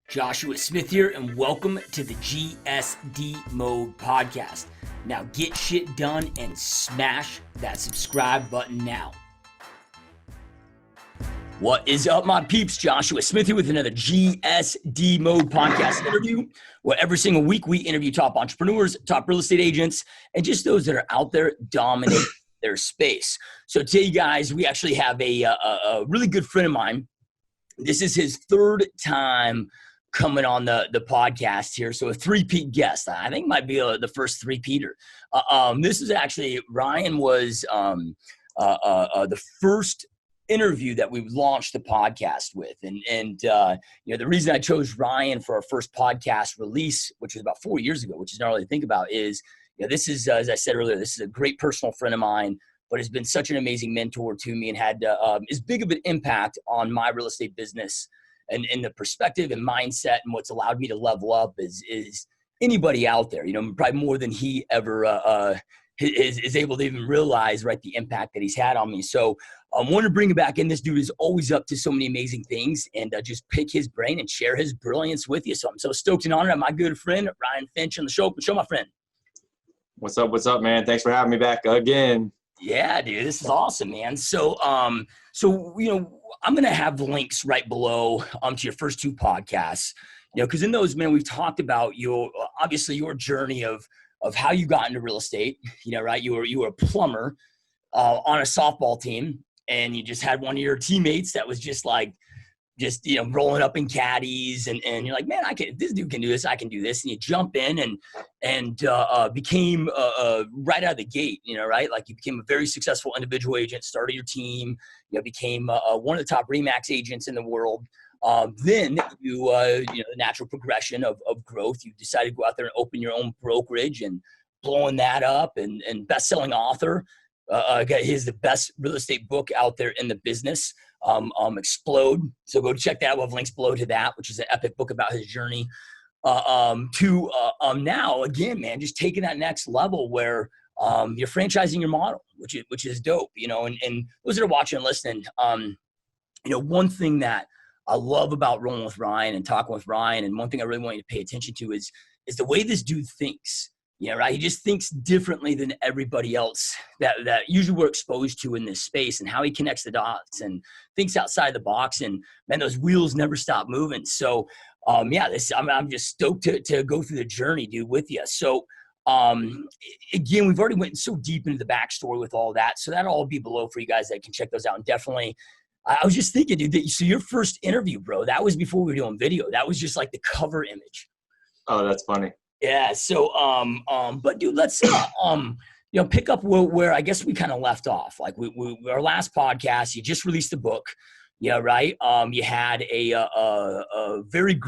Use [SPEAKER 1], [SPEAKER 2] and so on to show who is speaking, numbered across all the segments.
[SPEAKER 1] Joshua Smith here, and welcome to the GSD Mode podcast. Now get shit done and smash that subscribe button now. What is up, my peeps? Joshua Smith here with another GSD Mode podcast interview, where every single week we interview top entrepreneurs, top real estate agents, and just those that are out there dominating their space. So today, guys, we actually have a really good friend of mine. This is his third time coming on the podcast here. So a three-peat guest. I think might be the first three-peater. This is actually, Ryan was the first interview that we launched the podcast with. And the reason I chose Ryan for our first podcast release, which was about 4 years ago, which is not really to think about, is, this is, as I said earlier, this is a great personal friend of mine, but has been such an amazing mentor to me and had as big of an impact on my real estate business and the perspective and mindset, and what's allowed me to level up is anybody out there, probably more than he ever is able to even realize, right, the impact that he's had on me. So I want to bring him back in. This dude is always up to so many amazing things, and just pick his brain and share his brilliance with you. So I'm so stoked and honored to have my good friend, RHYAN FINCH, on the show. My friend.
[SPEAKER 2] What's up, man? Thanks for having me back again.
[SPEAKER 1] Yeah, dude, this is awesome, man. So, I'm going to have the links right below to your first two podcasts, because in those, man, we've talked about your journey of how you got into real estate, right? You were a plumber on a softball team, and you just had one of your teammates that was just rolling up in caddies, and you're like, man, this dude can do this, I can do this. And you jump in and became right out of the gate, right? Like, you became a very successful individual agent, started your team, became one of the top RE/MAX agents in the world. Then the natural progression of growth, you decided to go out there and open your own brokerage, and blowing that up, and best-selling author. He's the best real estate book out there in the business, Explode. So go check that out. We'll have links below to that, which is an epic book about his journey. Now, again, man, just taking that next level where you're franchising your model, which is dope, and those that are watching and listening, one thing that I love about rolling with Ryan and talking with Ryan, and one thing I really want you to pay attention to is the way this dude thinks. Right. He just thinks differently than everybody else that usually we're exposed to in this space, and how he connects the dots and thinks outside the box. And man, those wheels never stop moving. So, I'm just stoked to go through the journey, dude, with you. So, again, we've already went so deep into the backstory with all that. So that'll all be below for you guys that can check those out. And definitely, I was just thinking, dude, so your first interview, bro, that was before we were doing video. That was just like the cover image.
[SPEAKER 2] Oh, that's funny.
[SPEAKER 1] Yeah. So, but dude, let's, pick up where I guess we kind of left off. Like our last podcast, you just released the book. Yeah. Right. You had a very,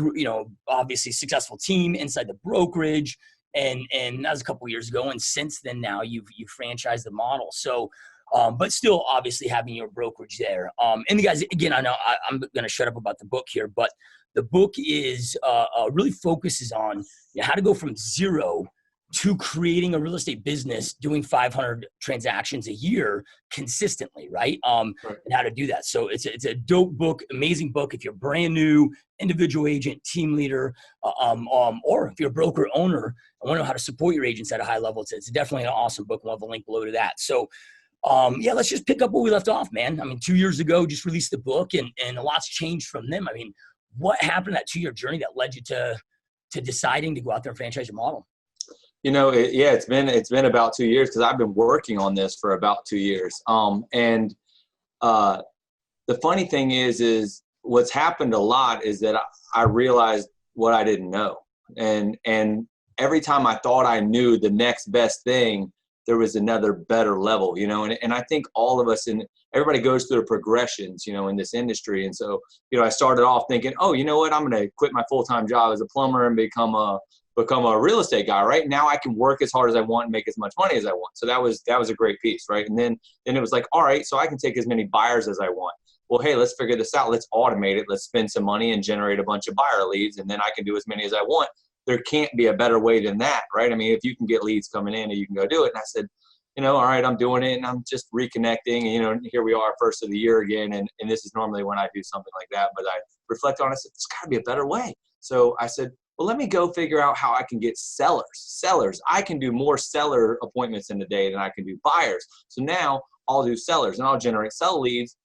[SPEAKER 1] obviously successful team inside the brokerage, and that was a couple of years ago. And since then, now you've franchised the model. So, but still obviously having your brokerage there. And the guys, again, I know I'm going to shut up about the book here, but the book is really focuses on how to go from zero to creating a real estate business, doing 500 transactions a year consistently, right? And how to do that. So it's a dope book, amazing book. If you're brand new, individual agent, team leader, or if you're a broker owner and want to know how to support your agents at a high level, it's definitely an awesome book. We'll have a link below to that. So let's just pick up where we left off, man. I mean, 2 years ago, just released the book, and a lot's changed from them. I mean, what happened in that 2-year journey that led you to deciding to go out there and franchise your model?
[SPEAKER 2] It's been about 2 years, because I've been working on this for about 2 years. And the funny thing is what's happened a lot is that I realized what I didn't know. And every time I thought I knew the next best thing, there was another better level, and I think all of us, and everybody goes through progressions, in this industry. And so, I started off thinking, oh, you know what, I'm going to quit my full-time job as a plumber and become a real estate guy. Right now I can work as hard as I want and make as much money as I want. So that was a great piece. Right. And then it was like, all right, so I can take as many buyers as I want. Well, hey, let's figure this out. Let's automate it. Let's spend some money and generate a bunch of buyer leads. And then I can do as many as I want. There can't be a better way than that, right? I mean, if you can get leads coming in and you can go do it. And I said, all right, I'm doing it, and I'm just reconnecting. And, here we are, first of the year again. And this is normally when I do something like that. But I reflect on it, I said, there's got to be a better way. So I said, well, let me go figure out how I can get sellers. I can do more seller appointments in a day than I can do buyers. So now I'll do sellers and I'll generate seller leads.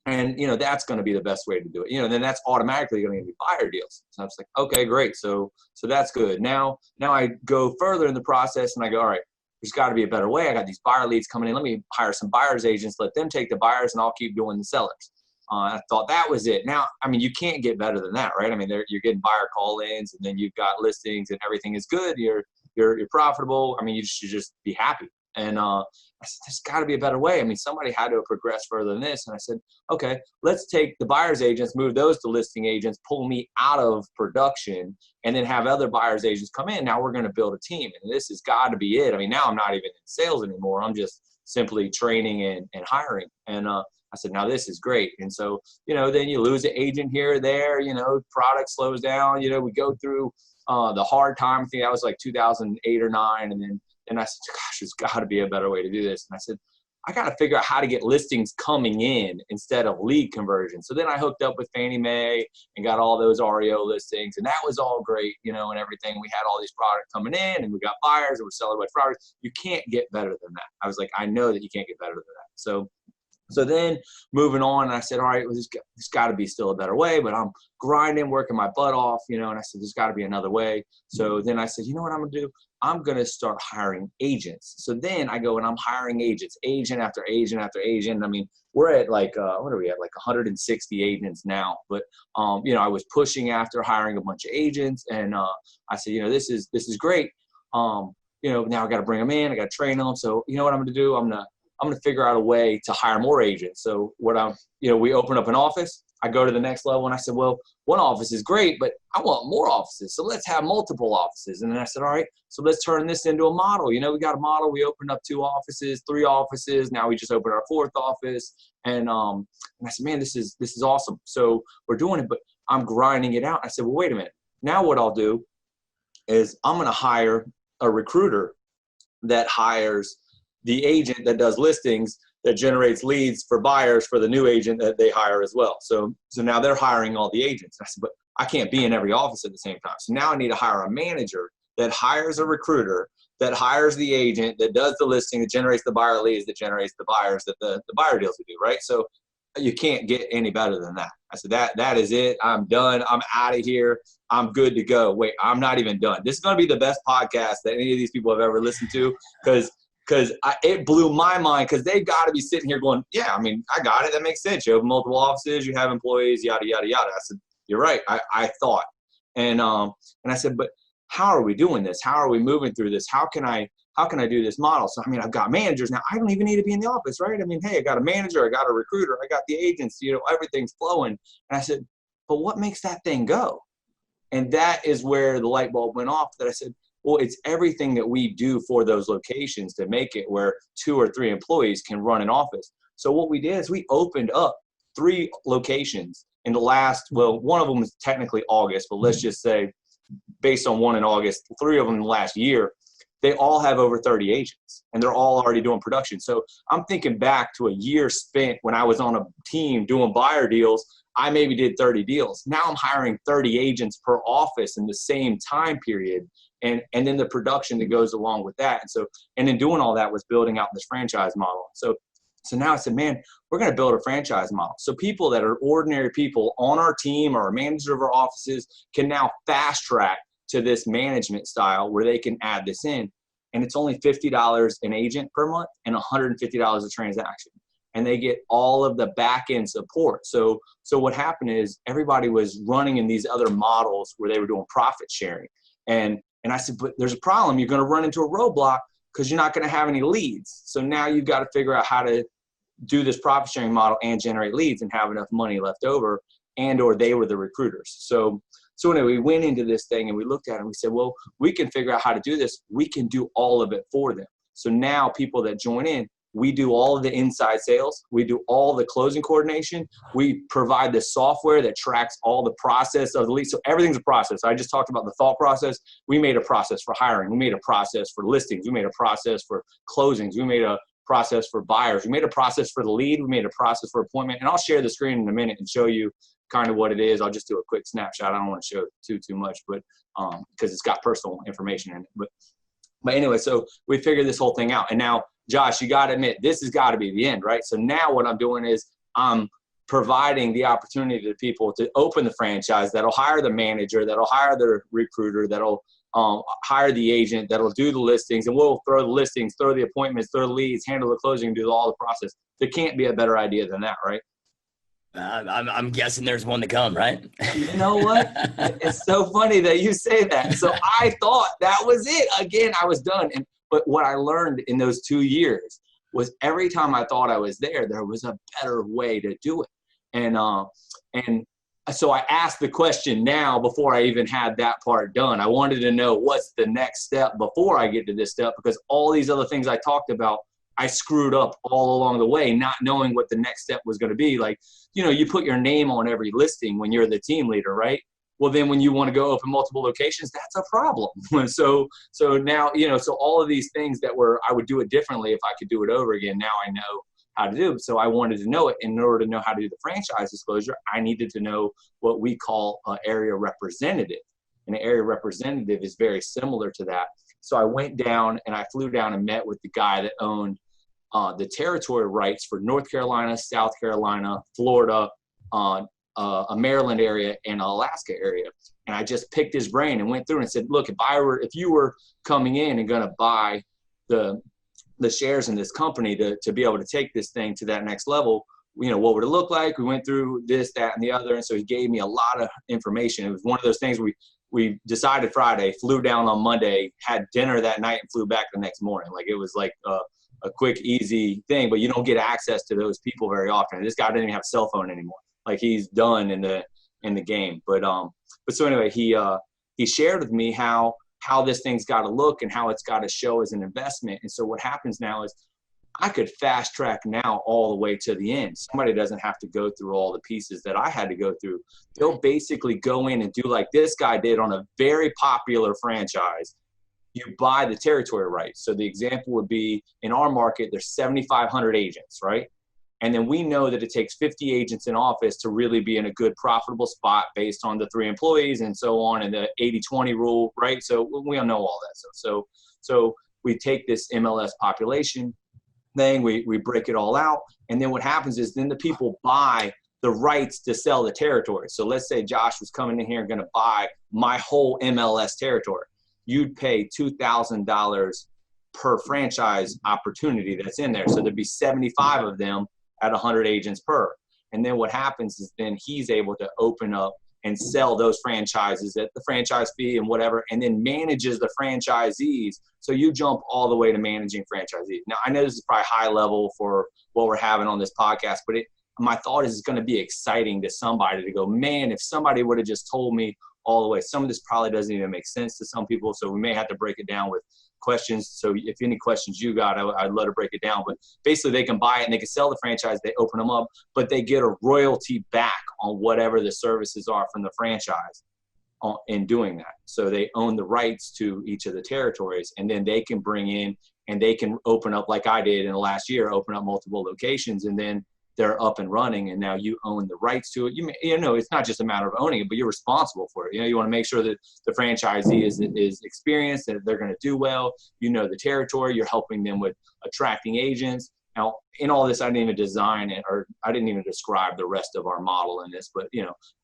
[SPEAKER 2] And, that's going to be the best way to do it. Then that's automatically going to be buyer deals. So I was like, okay, great. So that's good. Now I go further in the process and I go, all right, there's got to be a better way. I got these buyer leads coming in. Let me hire some buyers agents, let them take the buyers, and I'll keep doing the sellers. I thought that was it. Now, you can't get better than that, right? You're getting buyer call-ins, and then you've got listings, and everything is good. You're profitable. You should just be happy. And I said, there's got to be a better way. Somebody had to have progressed further than this. And I said, okay, let's take the buyer's agents, move those to listing agents, pull me out of production, and then have other buyer's agents come in. Now we're going to build a team. And this has got to be it. Now I'm not even in sales anymore. I'm just simply training and hiring. And I said, now this is great. And so, then you lose an agent here or there, product slows down. We go through the hard time. I think that was like 2008 or 9. And I said, gosh, there's got to be a better way to do this. And I said, I got to figure out how to get listings coming in instead of lead conversion. So then I hooked up with Fannie Mae and got all those REO listings. And that was all great, and everything. We had all these products coming in and we got buyers and we're selling by products. You can't get better than that. I was like, I know that you can't get better than that. So then moving on, and I said, all right, well, there's got to be still a better way, but I'm grinding, working my butt off, and I said, there's got to be another way. So then I said, you know what I'm going to do? I'm going to start hiring agents. So then I go and I'm hiring agents, agent after agent after agent. We're at what are we at? Like 160 agents now. But, I was pushing after hiring a bunch of agents, and I said, this is great. Now I got to bring them in. I got to train them. So you know what I'm going to do? I'm going to figure out a way to hire more agents. So we open up an office. I go to the next level and I said, well, one office is great, but I want more offices. So let's have multiple offices. And then I said, all right, so let's turn this into a model. We got a model. We opened up 2 offices, 3 offices. Now we just opened our 4th office. And I said, man, this is awesome. So we're doing it, but I'm grinding it out. I said, well, wait a minute. Now what I'll do is I'm going to hire a recruiter that hires the agent that does listings that generates leads for buyers for the new agent that they hire as well. So now they're hiring all the agents. I said, but I can't be in every office at the same time. So now I need to hire a manager that hires a recruiter, that hires the agent, that does the listing, that generates the buyer leads, that generates the buyers, that the buyer deals we do, right? So you can't get any better than that. I said, that is it. I'm done. I'm out of here. I'm good to go. Wait, I'm not even done. This is going to be the best podcast that any of these people have ever listened to, because it blew my mind, because they've got to be sitting here going, yeah, I got it. That makes sense. You have multiple offices, you have employees, yada, yada, yada. I said, you're right. I thought. And I said, but how are we doing this? How are we moving through this? How can I do this model? So, I've got managers now. I don't even need to be in the office, right? Hey, I got a manager, I got a recruiter, I got the agents, everything's flowing. And I said, but what makes that thing go? And that is where the light bulb went off, that I said, well, it's everything that we do for those locations to make it where 2 or 3 employees can run an office. So what we did is we opened up 3 locations in the last, well, one of them is technically August, but let's just say based on one in August, 3 of them in the last year, they all have over 30 agents and they're all already doing production. So I'm thinking back to a year spent when I was on a team doing buyer deals. I maybe did 30 deals. Now I'm hiring 30 agents per office in the same time period. And then the production that goes along with that. And then doing all that was building out this franchise model. So now I said, man, we're going to build a franchise model. So people that are ordinary people on our team or a manager of our offices can now fast track to this management style where they can add this in. And it's only $50 an agent per month and $150 a transaction. And they get all of the back end support. So what happened is everybody was running in these other models where they were doing profit sharing. And I said, but there's a problem. You're going to run into a roadblock because you're not going to have any leads. So now you've got to figure out how to do this profit sharing model and generate leads and have enough money left over, and or they were the recruiters. So anyway, we went into this thing and we looked at it and we said, well, we can figure out how to do this. We can do all of it for them. So now people that join in, we do all of the inside sales. We do all the closing coordination. We provide the software that tracks all the process of the lead. So everything's a process. I just talked about the thought process. We made a process for hiring. We made a process for listings. We made a process for closings. We made a process for buyers. We made a process for the lead. We made a process for appointment. And I'll share the screen in a minute and show you kind of what it is. I'll just do a quick snapshot. I don't want to show too much, but because it's got personal information in it. But anyway, so we figured this whole thing out. And now, Josh, you got to admit, this has got to be the end, right? So now what I'm doing is I'm providing the opportunity to people to open the franchise, that'll hire the manager, that'll hire the recruiter, that'll hire the agent, that'll do the listings, and we'll throw the listings, throw the appointments, throw the leads, handle the closing, do all the process. There can't be a better idea than that, right?
[SPEAKER 1] I'm guessing there's one to come, right?
[SPEAKER 2] You know what? It's so funny that you say that. So I thought that was it. Again, I was done. But what I learned in those 2 years was every time I thought I was there was a better way to do it. And so I asked the question now before I even had that part done. I wanted to know what's the next step before I get to this step, because all these other things I talked about, I screwed up all along the way, not knowing what the next step was going to be. Like, you put your name on every listing when you're the team leader, right? Well, then when you want to go open multiple locations, that's a problem. So now, so all of these things that I would do it differently if I could do it over again. Now I know how to do it. So I wanted to know it. In order to know how to do the franchise disclosure, I needed to know what we call an area representative. And an area representative is very similar to that. So I went down and I flew down and met with the guy that owned the territory rights for North Carolina, South Carolina, Florida, a Maryland area, and Alaska area. And I just picked his brain and went through and said, look, if you were coming in and going to buy the shares in this company to be able to take this thing to that next level, what would it look like? We went through this, that, and the other. And so he gave me a lot of information. It was one of those things we decided Friday, flew down on Monday, had dinner that night, and flew back the next morning. Like, it was like a quick, easy thing, but you don't get access to those people very often. This guy didn't even have a cell phone anymore. Like, he's done in the game. But so anyway, he shared with me how this thing's got to look and how it's got to show as an investment. And so what happens now is I could fast track now all the way to the end. Somebody doesn't have to go through all the pieces that I had to go through. They'll basically go in and do like this guy did on a very popular franchise. You buy the territory rights. So the example would be, in our market, there's 7,500 agents, right? And then we know that it takes 50 agents in office to really be in a good profitable spot based on the 3 employees and so on, and the 80-20 rule, right? So we all know all that stuff. So we take this MLS population thing, we break it all out, and then what happens is then the people buy the rights to sell the territory. So let's say Josh was coming in here and going to buy my whole MLS territory. You'd pay $2,000 per franchise opportunity that's in there. So there'd be 75 of them at 100 agents per. And then what happens is then he's able to open up and sell those franchises at the franchise fee and whatever, and then manages the franchisees. So you jump all the way to managing franchisees. Now, I know this is probably high level for what we're having on this podcast, but my thought is it's going to be exciting to somebody to go, man, if somebody would have just told me all the way. Some of this probably doesn't even make sense to some people, so we may have to break it down with questions. So if any questions you got, I'd love to break it down. But basically, they can buy it and they can sell the franchise. They open them up, but they get a royalty back on whatever the services are from the franchise in doing that. So they own the rights to each of the territories, and then they can bring in and they can open up, like I did in the last year, open up multiple locations, and then they're up and running, and now you own the rights to it. It's not just a matter of owning it, but you're responsible for it. You want to make sure that the franchisee is experienced, that they're going to do well. The territory. You're helping them with attracting agents. Now, in all this, I didn't even design it, or I didn't even describe the rest of our model in this. But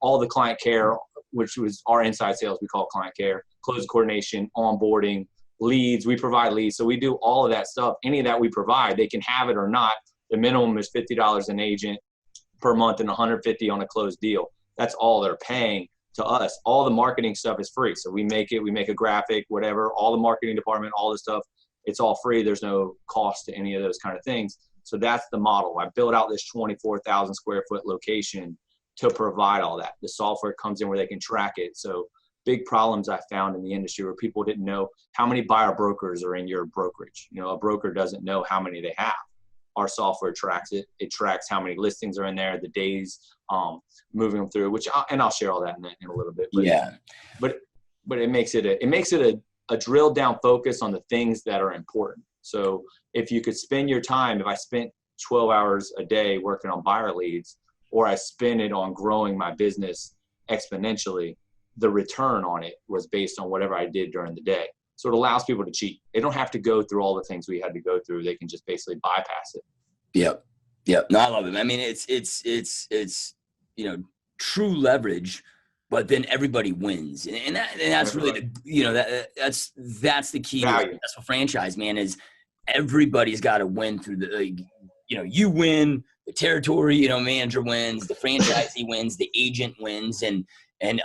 [SPEAKER 2] all the client care, which was our inside sales, we call it client care, closing coordination, onboarding, leads. We provide leads, so we do all of that stuff. Any of that we provide, they can have it or not. The minimum is $50 an agent per month and $150 on a closed deal. That's all they're paying to us. All the marketing stuff is free. So we make a graphic, whatever, all the marketing department, all the stuff, it's all free. There's no cost to any of those kind of things. So that's the model. I built out this 24,000 square foot location to provide all that. The software comes in where they can track it. So big problems I found in the industry where people didn't know how many buyer brokers are in your brokerage. A broker doesn't know how many they have. Our software tracks it. It tracks how many listings are in there, the days moving them through. I'll share all that in a little bit. But,
[SPEAKER 1] yeah.
[SPEAKER 2] But it makes it a drilled down focus on the things that are important. So if you could spend your time, if I spent 12 hours a day working on buyer leads, or I spend it on growing my business exponentially, the return on it was based on whatever I did during the day. So it allows people to cheat. They don't have to go through all the things we had to go through. They can just basically bypass it.
[SPEAKER 1] Yep. Yep. No, I love it. I mean, it's, true leverage, but then everybody wins. And that's really that's the key to a successful franchise, man, is everybody's got to win through you win, the territory, manager wins, the franchisee wins, the agent wins. And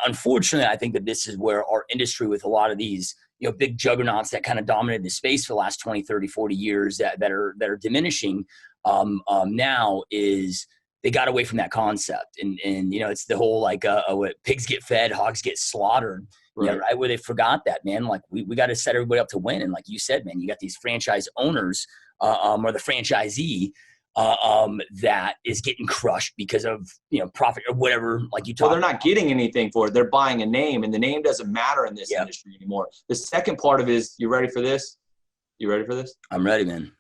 [SPEAKER 1] unfortunately, I think that this is where our industry, with a lot of these, big juggernauts that kind of dominated the space for the last 20, 30, 40 years that are diminishing now, is they got away from that concept. And it's the whole, what pigs get fed, hogs get slaughtered. Right. Yeah, right. Where they forgot that, man. Like we got to set everybody up to win. And like you said, man, you got these franchise owners or the franchisee that is getting crushed because of profit or whatever. Like you talk.
[SPEAKER 2] Well, they're not getting anything for it. They're buying a name, and the name doesn't matter in this industry anymore. The second part of it is, you ready for this? You ready for this?
[SPEAKER 1] I'm ready, man.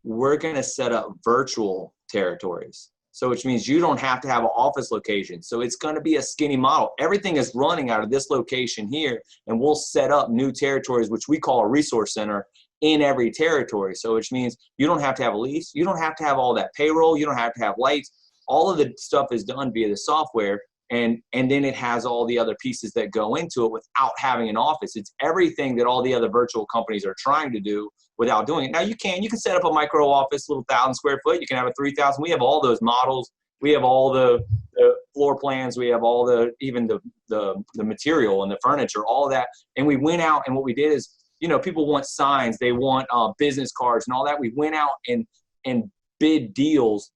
[SPEAKER 2] We're gonna set up virtual territories. So which means you don't have to have an office location. So it's going to be a skinny model. Everything is running out of this location here, and we'll set up new territories, which we call a resource center, in every territory. So which means you don't have to have a lease. You don't have to have all that payroll. You don't have to have lights. All of the stuff is done via the software, and then it has all the other pieces that go into it without having an office. It's everything that all the other virtual companies are trying to do without doing it. Now you can set up a micro office, little 1,000 square foot. You can have a 3,000. We have all those models. We have all the floor plans. We have all even the material and the furniture, all of that. And we went out, and what we did is, people want signs. They want business cards and all that. We went out and bid deals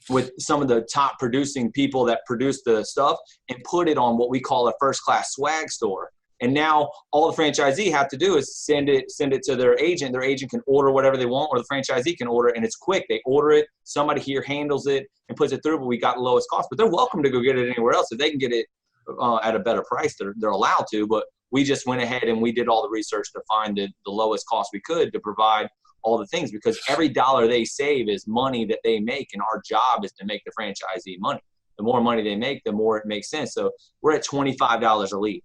[SPEAKER 2] with some of the top producing people that produce the stuff and put it on what we call a first class swag store. And now all the franchisee have to do is send it to their agent. Their agent can order whatever they want, or the franchisee can order it, and it's quick. They order it, somebody here handles it and puts it through, but we got the lowest cost. But they're welcome to go get it anywhere else. If they can get it at a better price, they're allowed to. But we just went ahead and we did all the research to find the lowest cost we could to provide all the things, because every dollar they save is money that they make, and our job is to make the franchisee money. The more money they make, the more it makes sense. So we're at $25 a lead.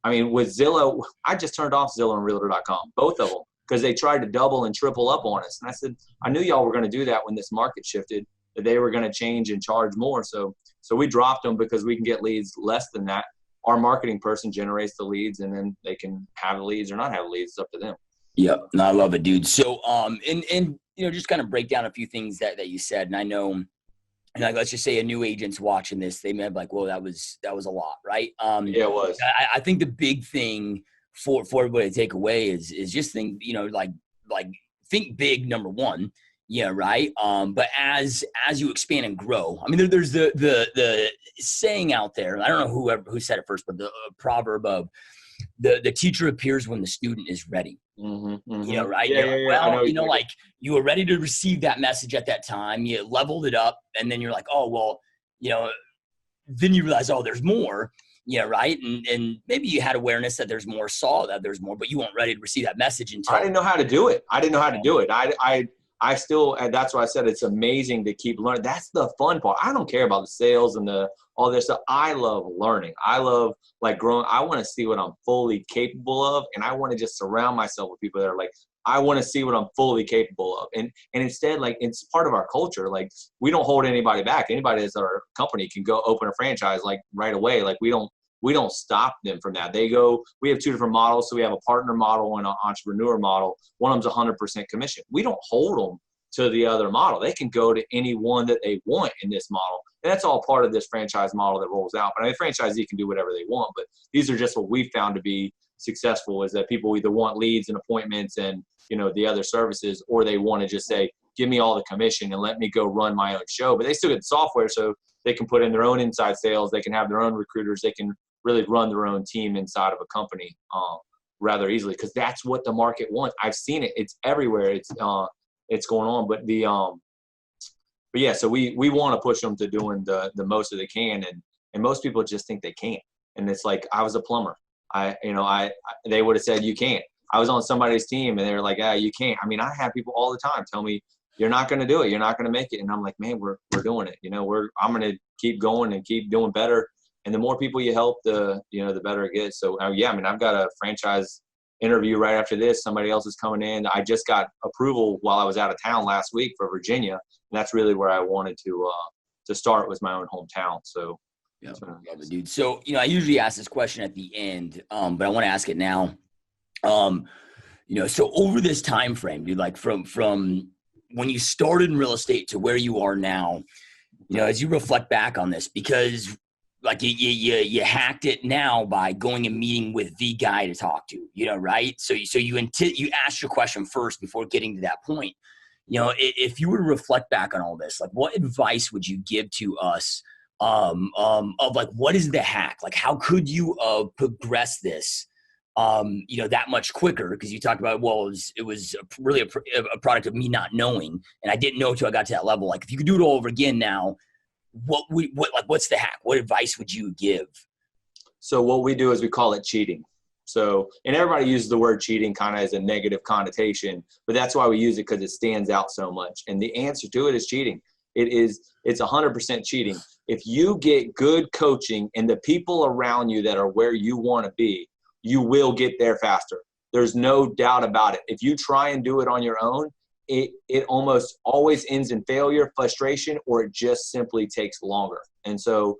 [SPEAKER 2] I mean, with Zillow, I just turned off Zillow and Realtor.com, both of them, because they tried to double and triple up on us. And I said, I knew y'all were going to do that when this market shifted, that they were going to change and charge more. So we dropped them because we can get leads less than that. Our marketing person generates the leads, and then they can have the leads or not have leads. It's up to them.
[SPEAKER 1] Yep. No, I love it, dude. So, and just kind of break down a few things that you said. And I know, like, let's just say a new agent's watching this, they may be like, well, that was a lot, right?
[SPEAKER 2] Yeah, it was.
[SPEAKER 1] I think the big thing for everybody to take away is just think, like think big, number one. Yeah. Right. But as you expand and grow, I mean, there's the saying out there, I don't know who said it first, but the proverb of the teacher appears when the student is ready.
[SPEAKER 2] Mm-hmm, mm-hmm.
[SPEAKER 1] Right.
[SPEAKER 2] Yeah,
[SPEAKER 1] like you were ready to receive that message at that time. You leveled it up, and then you're like, oh, well, then you realize, oh, there's more. Yeah. Right. And maybe you had awareness that there's more, saw that there's more, but you weren't ready to receive that message until
[SPEAKER 2] I didn't know how to do it. I still, and that's why I said it's amazing to keep learning. That's the fun part. I don't care about the sales and all this stuff. I love learning. I love growing. I want to see what I'm fully capable of, and I want to just surround myself with people that are like, I want to see what I'm fully capable of. And instead, it's part of our culture. Like, we don't hold anybody back. Anybody that's our company can go open a franchise right away. Like, we don't stop them from that. We have two different models. So we have a partner model and an entrepreneur model. One of them's 100% commission. We don't hold them to the other model. They can go to any one that they want in this model. And that's all part of this franchise model that rolls out. But I mean, franchisee can do whatever they want, but these are just what we found to be successful, is that people either want leads and appointments and, the other services, or they want to just say, give me all the commission and let me go run my own show. But they still get the software, so they can put in their own inside sales. They can have their own recruiters. They can really run their own team inside of a company rather easily, because that's what the market wants. I've seen it. It's everywhere. It's going on. But but yeah, so we want to push them to doing the most that they can, and most people just think they can't. And it's like, I was a plumber. They would have said you can't. I was on somebody's team, and they were like, you can't. I mean, I have people all the time tell me, you're not going to do it. You're not going to make it. And I'm like, man, we're doing it. You know, I'm going to keep going and keep doing better. And the more people you help, the better it gets. So yeah, I mean, I've got a franchise interview right after this. Somebody else is coming in. I just got approval while I was out of town last week for Virginia. And that's really where I wanted to start, was my own hometown. So
[SPEAKER 1] yeah, love it, dude. So, I usually ask this question at the end, but I want to ask it now. So over this time frame, dude, like from when you started in real estate to where you are now, as you reflect back on this, because like you hacked it now by going and meeting with the guy to talk to, right? So you asked your question first before getting to that point. If you were to reflect back on all this, like what advice would you give to us of like, what is the hack? Like, how could you progress this, that much quicker? Because you talked about, well, it was really a product of me not knowing, and I didn't know until I got to that level. Like, if you could do it all over again now, what's the hack? What advice would you give?
[SPEAKER 2] So what we do is we call it cheating. So, and everybody uses the word cheating kind of as a negative connotation, but that's why we use it, because it stands out so much. And the answer to it is cheating. It's 100% cheating. If you get good coaching and the people around you that are where you want to be, you will get there faster. There's no doubt about it. If you try and do it on your own, it almost always ends in failure, frustration, or it just simply takes longer. And so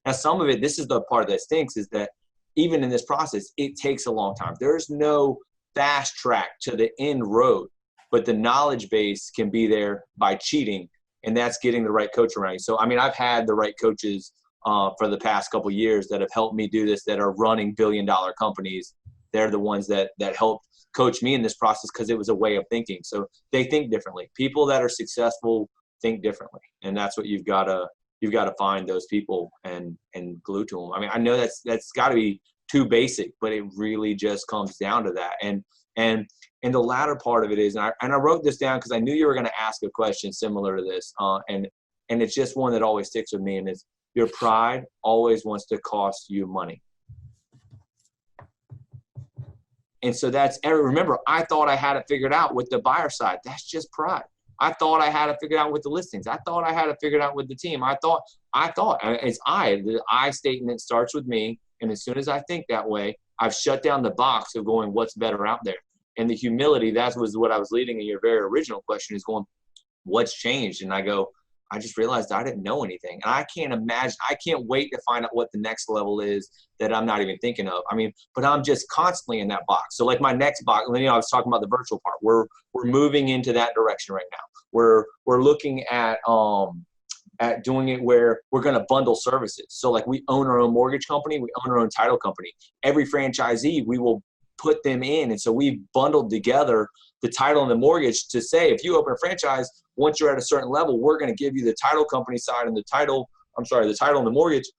[SPEAKER 2] now some of it, this is the part that stinks, is that even in this process, it takes a long time. There's no fast track to the end road, but the knowledge base can be there by cheating, and that's getting the right coach around you. So, I mean, I've had the right coaches for the past couple of years that have helped me do this, that are running billion-dollar companies. They're the ones that helped coach me in this process, because it was a way of thinking. So they think differently. People that are successful think differently, and that's what you've got to find those people and glue to them. I mean, I know that's got to be too basic, but it really just comes down to that. And the latter part of it is, and I wrote this down because I knew you were going to ask a question similar to this, and it's just one that always sticks with me, and it's, your pride always wants to cost you money. And so remember, I thought I had it figured out with the buyer side. That's just pride. I thought I had it figured out with the listings. I thought I had it figured out with the team. I thought, the I statement starts with me. And as soon as I think that way, I've shut down the box of going, what's better out there? And the humility, that was what I was leading in your very original question, is going, what's changed? And I go, I just realized I didn't know anything. And I can't wait to find out what the next level is that I'm not even thinking of. I mean, but I'm just constantly in that box. So like my next box, I was talking about the virtual part. We're moving into that direction right now. We're looking at doing it where we're going to bundle services. So like, we own our own mortgage company, we own our own title company. Every franchisee, we will put them in. And so we've bundled together the title and the mortgage to say, if you open a franchise, once you're at a certain level, we're going to give you the title company side and the title and the mortgage.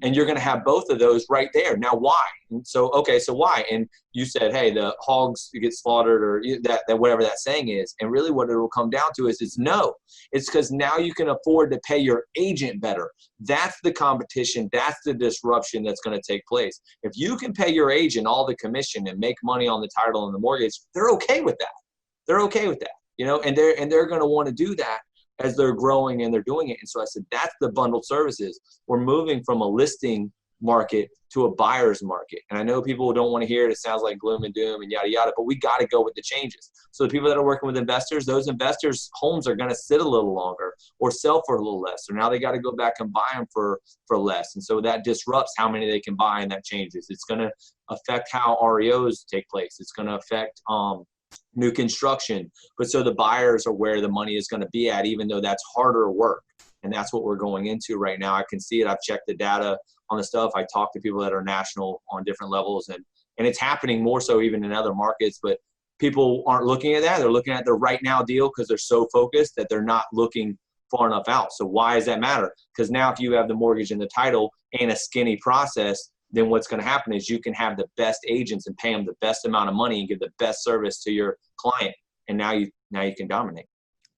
[SPEAKER 2] And you're going to have both of those right there. Now, why? And so why? And you said, hey, the hogs get slaughtered, or that whatever that saying is. And really what it will come down to is, it's because now you can afford to pay your agent better. That's the competition. That's the disruption that's going to take place. If you can pay your agent all the commission and make money on the title and the mortgage, they're okay with that. And they're going to want to do that as they're growing and they're doing it. And so I said, that's the bundled services. We're moving from a listing market to a buyer's market. And I know people don't want to hear it. It sounds like gloom and doom and yada, yada, but we got to go with the changes. So the people that are working with investors, those investors' homes are going to sit a little longer or sell for a little less. So now they got to go back and buy them for less. And so that disrupts how many they can buy, and that changes. It's going to affect how REOs take place. It's going to affect, new construction. But so the buyers are where the money is going to be at, even though that's harder work. And that's what we're going into right now. I can see it. I've checked the data on the stuff. I talk to people that are national on different levels, and it's happening more so even in other markets, but people aren't looking at that. They're looking at the right now deal because they're so focused that they're not looking far enough out. So why does that matter? Because now if you have the mortgage and the title and a skinny process, then what's going to happen is you can have the best agents and pay them the best amount of money and give the best service to your client. And now you can dominate.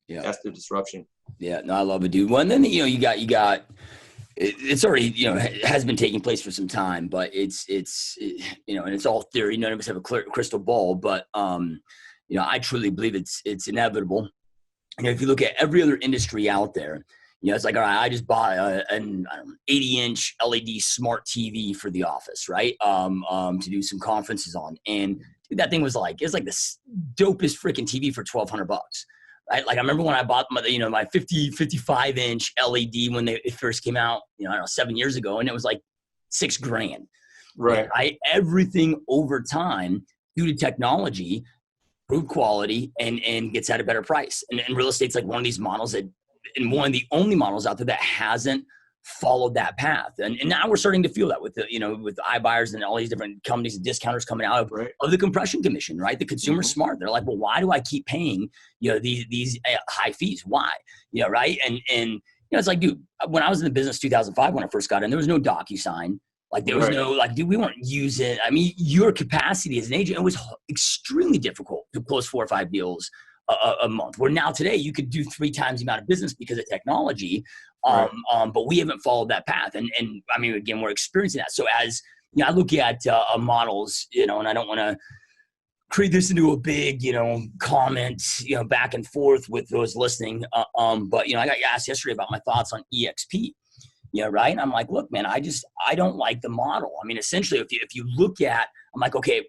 [SPEAKER 2] Yeah. That's the disruption.
[SPEAKER 1] Yeah. No, I love it, dude. Well, and then, you got, it's already, it has been taking place for some time, but it's and it's all theory. None of us have a clear crystal ball, but, I truly believe it's inevitable. If you look at every other industry out there, it's like, all right, I just bought an 80-inch LED smart TV for the office, right? To do some conferences on. And dude, that thing was like, it's like the dopest freaking TV for $1,200. Right? Like I remember when I bought my 55-inch LED when it first came out, I don't know, 7 years ago, and it was like $6,000.
[SPEAKER 2] Right.
[SPEAKER 1] Right. Everything over time due to technology, improved quality and gets at a better price. And real estate's like one of these models and one of the only models out there that hasn't followed that path. And now we're starting to feel that with with iBuyers and all these different companies and discounters coming out of the compression commission, right? The consumer's smart. They're like, well, why do I keep paying, these high fees? Why? Right. And it's like, dude, when I was in the business 2005, when I first got in, there was no DocuSign. Like there was no, like, dude, we weren't using, I mean, your capacity as an agent, it was extremely difficult to close 4 or 5 deals a month, where now today you could do 3 times the amount of business because of technology. But we haven't followed that path. And I mean, again, we're experiencing that. So as I look at models, and I don't want to create this into a big, comment, back and forth with those listening. But, I got asked yesterday about my thoughts on EXP. Right. And I'm like, look, man, I don't like the model. I mean, essentially, if you look at, I'm like, okay,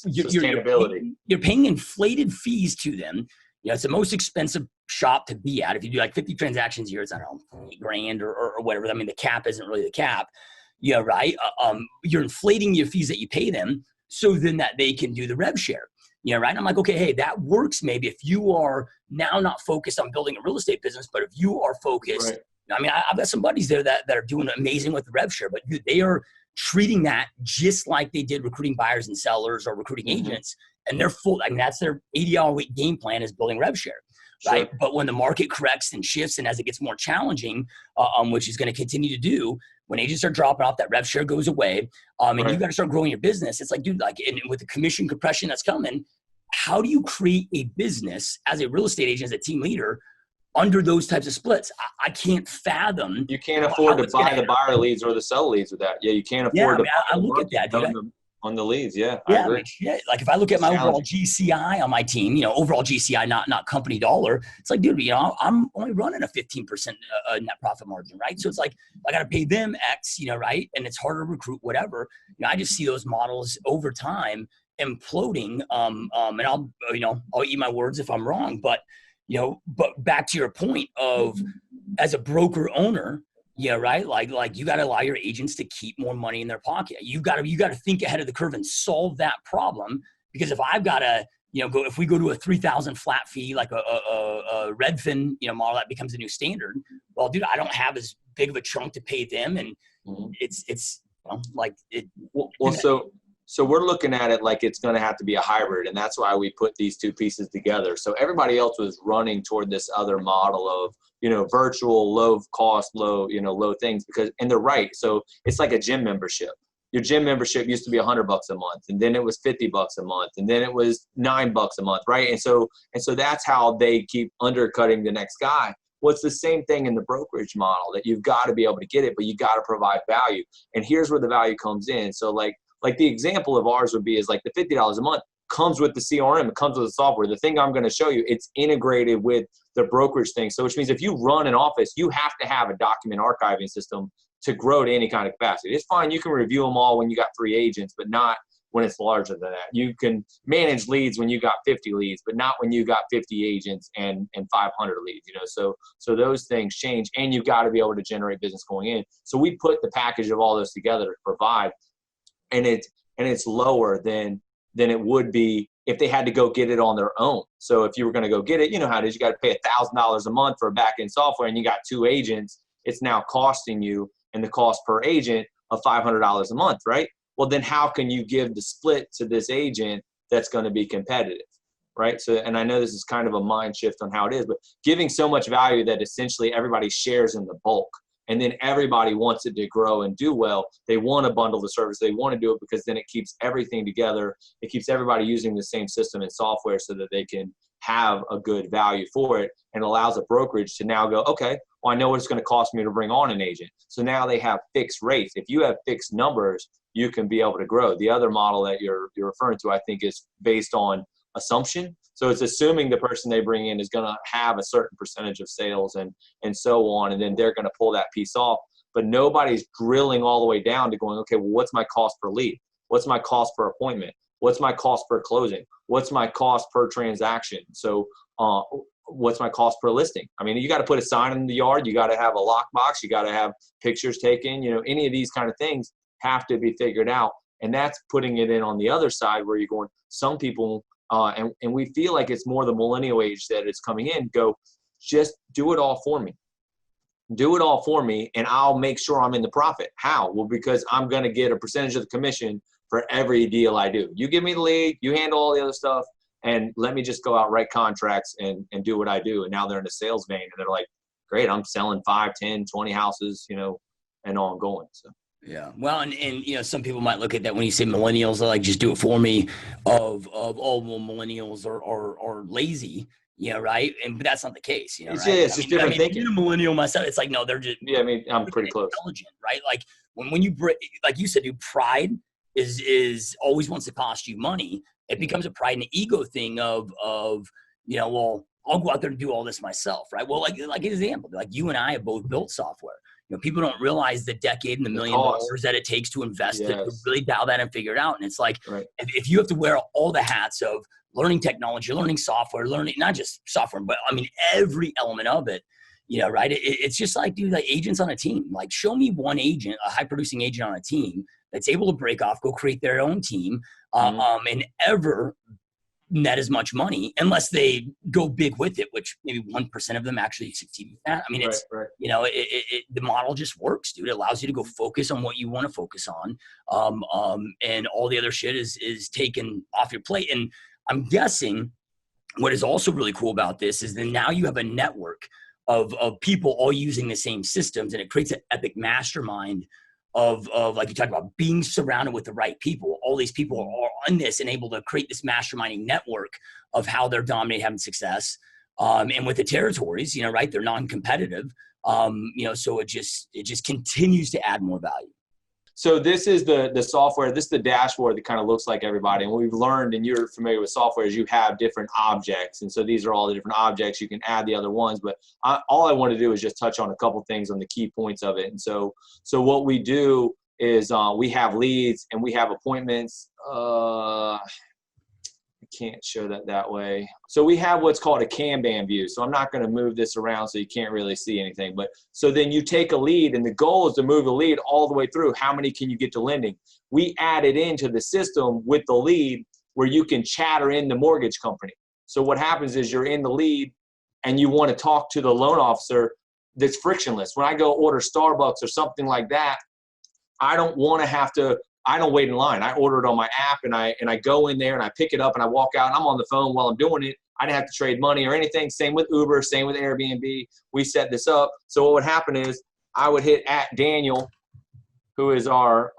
[SPEAKER 1] you're paying inflated fees to them. It's the most expensive shop to be at. If you do like 50 transactions a year, it's, I don't know, $8,000 or whatever. I mean, the cap isn't really the cap. Right. You're inflating your fees that you pay them so then that they can do the rev share. Right. And I'm like, okay, hey, that works maybe if you are now not focused on building a real estate business, but if you are focused. Right. I mean, I've got some buddies there that are doing amazing with the rev share, but they are treating that just like they did recruiting buyers and sellers or recruiting agents. And they're full. I mean, that's their 80-hour-a-week game plan is building rev share. Right. Sure. But when the market corrects and shifts and as it gets more challenging, which is going to continue to do, when agents are dropping off, that rev share goes away. And you got to start growing your business. It's like, dude, like with the commission compression that's coming, how do you create a business as a real estate agent, as a team leader, under those types of splits? I can't fathom.
[SPEAKER 2] You can't afford to buy the buyer leads or the sell leads with that. Yeah, you can't afford to.
[SPEAKER 1] I look at that, dude.
[SPEAKER 2] On the leads, yeah.
[SPEAKER 1] I agree. Like if I look at my overall GCI on my team, overall GCI, not company dollar, it's like, dude, I'm only running a 15% net profit margin, right? So it's like I got to pay them X, right? And it's harder to recruit, whatever. I just see those models over time imploding. And I'll eat my words if I'm wrong, but back to your point of as a broker owner, right? Like you got to allow your agents to keep more money in their pocket. You got to think ahead of the curve and solve that problem. Because if I've got to, if we go to a 3,000 flat fee, like a Redfin, model that becomes a new standard. Well, dude, I don't have as big of a chunk to pay them, and it's like it.
[SPEAKER 2] Well, so we're looking at it like it's going to have to be a hybrid, and that's why we put these two pieces together. So everybody else was running toward this other model of, virtual, low cost, low things and they're right. So it's like a gym membership. Your gym membership used to be $100 a month, and then it was $50 a month, and then it was $9 a month, right? And so that's how they keep undercutting the next guy. Well, it's the same thing in the brokerage model, that you've got to be able to get it, but you got to provide value. And here's where the value comes in. So like the example of ours would be is like the $50 a month comes with the CRM, it comes with the software. The thing I'm going to show you, it's integrated with the brokerage thing. So which means if you run an office, you have to have a document archiving system to grow to any kind of capacity. It's fine. You can review them all when you got 3 agents, but not when it's larger than that. You can manage leads when you got 50 leads, but not when you got 50 agents and 500 leads, So those things change, and you got to be able to generate business going in. So we put the package of all those together to provide, and it's lower than it would be if they had to go get it on their own. So if you were going to go get it, how it is, you got to pay $1,000 a month for a back-end software, and you got 2 agents, it's now costing you, and the cost per agent of $500 a month, right? Well, then how can you give the split to this agent that's going to be competitive, right? So, and I know this is kind of a mind shift on how it is, but giving so much value that essentially everybody shares in the bulk. And then everybody wants it to grow and do well. They want to bundle the service. They want to do it because then it keeps everything together. It keeps everybody using the same system and software so that they can have a good value for it, and allows a brokerage to now go, okay, well, I know what it's going to cost me to bring on an agent. So now they have fixed rates. If you have fixed numbers, you can be able to grow. The other model that you're referring to, I think, is based on assumption. So it's assuming the person they bring in is going to have a certain percentage of sales and so on, and then they're going to pull that piece off. But nobody's drilling all the way down to going, okay, well, what's my cost per lead? What's my cost per appointment? What's my cost per closing? What's my cost per transaction? So what's my cost per listing? I mean, you got to put a sign in the yard. You got to have a lockbox. You got to have pictures taken. You know, any of these kind of things have to be figured out. And that's putting it in on the other side where you're going, some people, and we feel like it's more the millennial age that it's coming in, go, just do it all for me. Do it all for me, and I'll make sure I'm in the profit. How? Well, because I'm going to get a percentage of the commission for every deal I do. You give me the lead, you handle all the other stuff, and let me just go out, write contracts, and do what I do. And now they're in a sales vein, and they're like, great, I'm selling 5, 10, 20 houses, you know, and ongoing. So.
[SPEAKER 1] Yeah. Well, and you know, some people might look at that when you say millennials, they're like, just do it for me of all millennials are lazy, you know, right? But that's not the case, you know,
[SPEAKER 2] It's,
[SPEAKER 1] right?
[SPEAKER 2] yeah, it's just different thinking.
[SPEAKER 1] Being a millennial myself, it's like, no, they're just,
[SPEAKER 2] yeah, I mean, I'm pretty close.
[SPEAKER 1] Intelligent, right? Like when you break, like you said, dude, pride is always wants to cost you money. It becomes a pride and ego thing of, you know, well, I'll go out there and do all this myself, right? Well, like an example, like you and I have both built software. You know, people don't realize the decade and the $1 million that it takes to invest to really dial that and figure it out. And it's like, if you have to wear all the hats of learning technology, learning software, learning not just software, but I mean, every element of it, you know, right? It's just like, dude, like agents on a team, like show me one agent, a high producing agent on a team that's able to break off, go create their own team, and ever net as much money unless they go big with it, which maybe 1% of them actually succeed with that. I mean, it's, you know, the model just works, dude. It allows you to go focus on what you want to focus on. And all the other shit is taken off your plate. And I'm guessing what is also really cool about this is that now you have a network of people all using the same systems, and it creates an epic mastermind of like you talked about, being surrounded with the right people. All these people are on this and able to create this masterminding network of how they're dominating, having success. And with the territories, you know, right, they're non-competitive. You know, so it just continues to add more value.
[SPEAKER 2] So this is the software. This is the dashboard that kind of looks like everybody. And what we've learned, and you're familiar with software, is you have different objects. And so these are all the different objects. You can add the other ones. But all I want to do is just touch on a couple things on the key points of it. And so what we do is we have leads and we have appointments. I can't show that way. So we have what's called a Kanban view. So I'm not going to move this around so you can't really see anything. But so then you take a lead, and the goal is to move the lead all the way through. How many can you get to lending? We add it into the system with the lead where you can chatter in the mortgage company. So what happens is you're in the lead and you want to talk to the loan officer. That's frictionless. When I go order Starbucks or something like that, I don't want to have to, I don't wait in line. I order it on my app, and I go in there and I pick it up and I walk out and I'm on the phone while I'm doing it. I didn't have to trade money or anything. Same with Uber, same with Airbnb. We set this up. So what would happen is I would hit @Daniel, who is our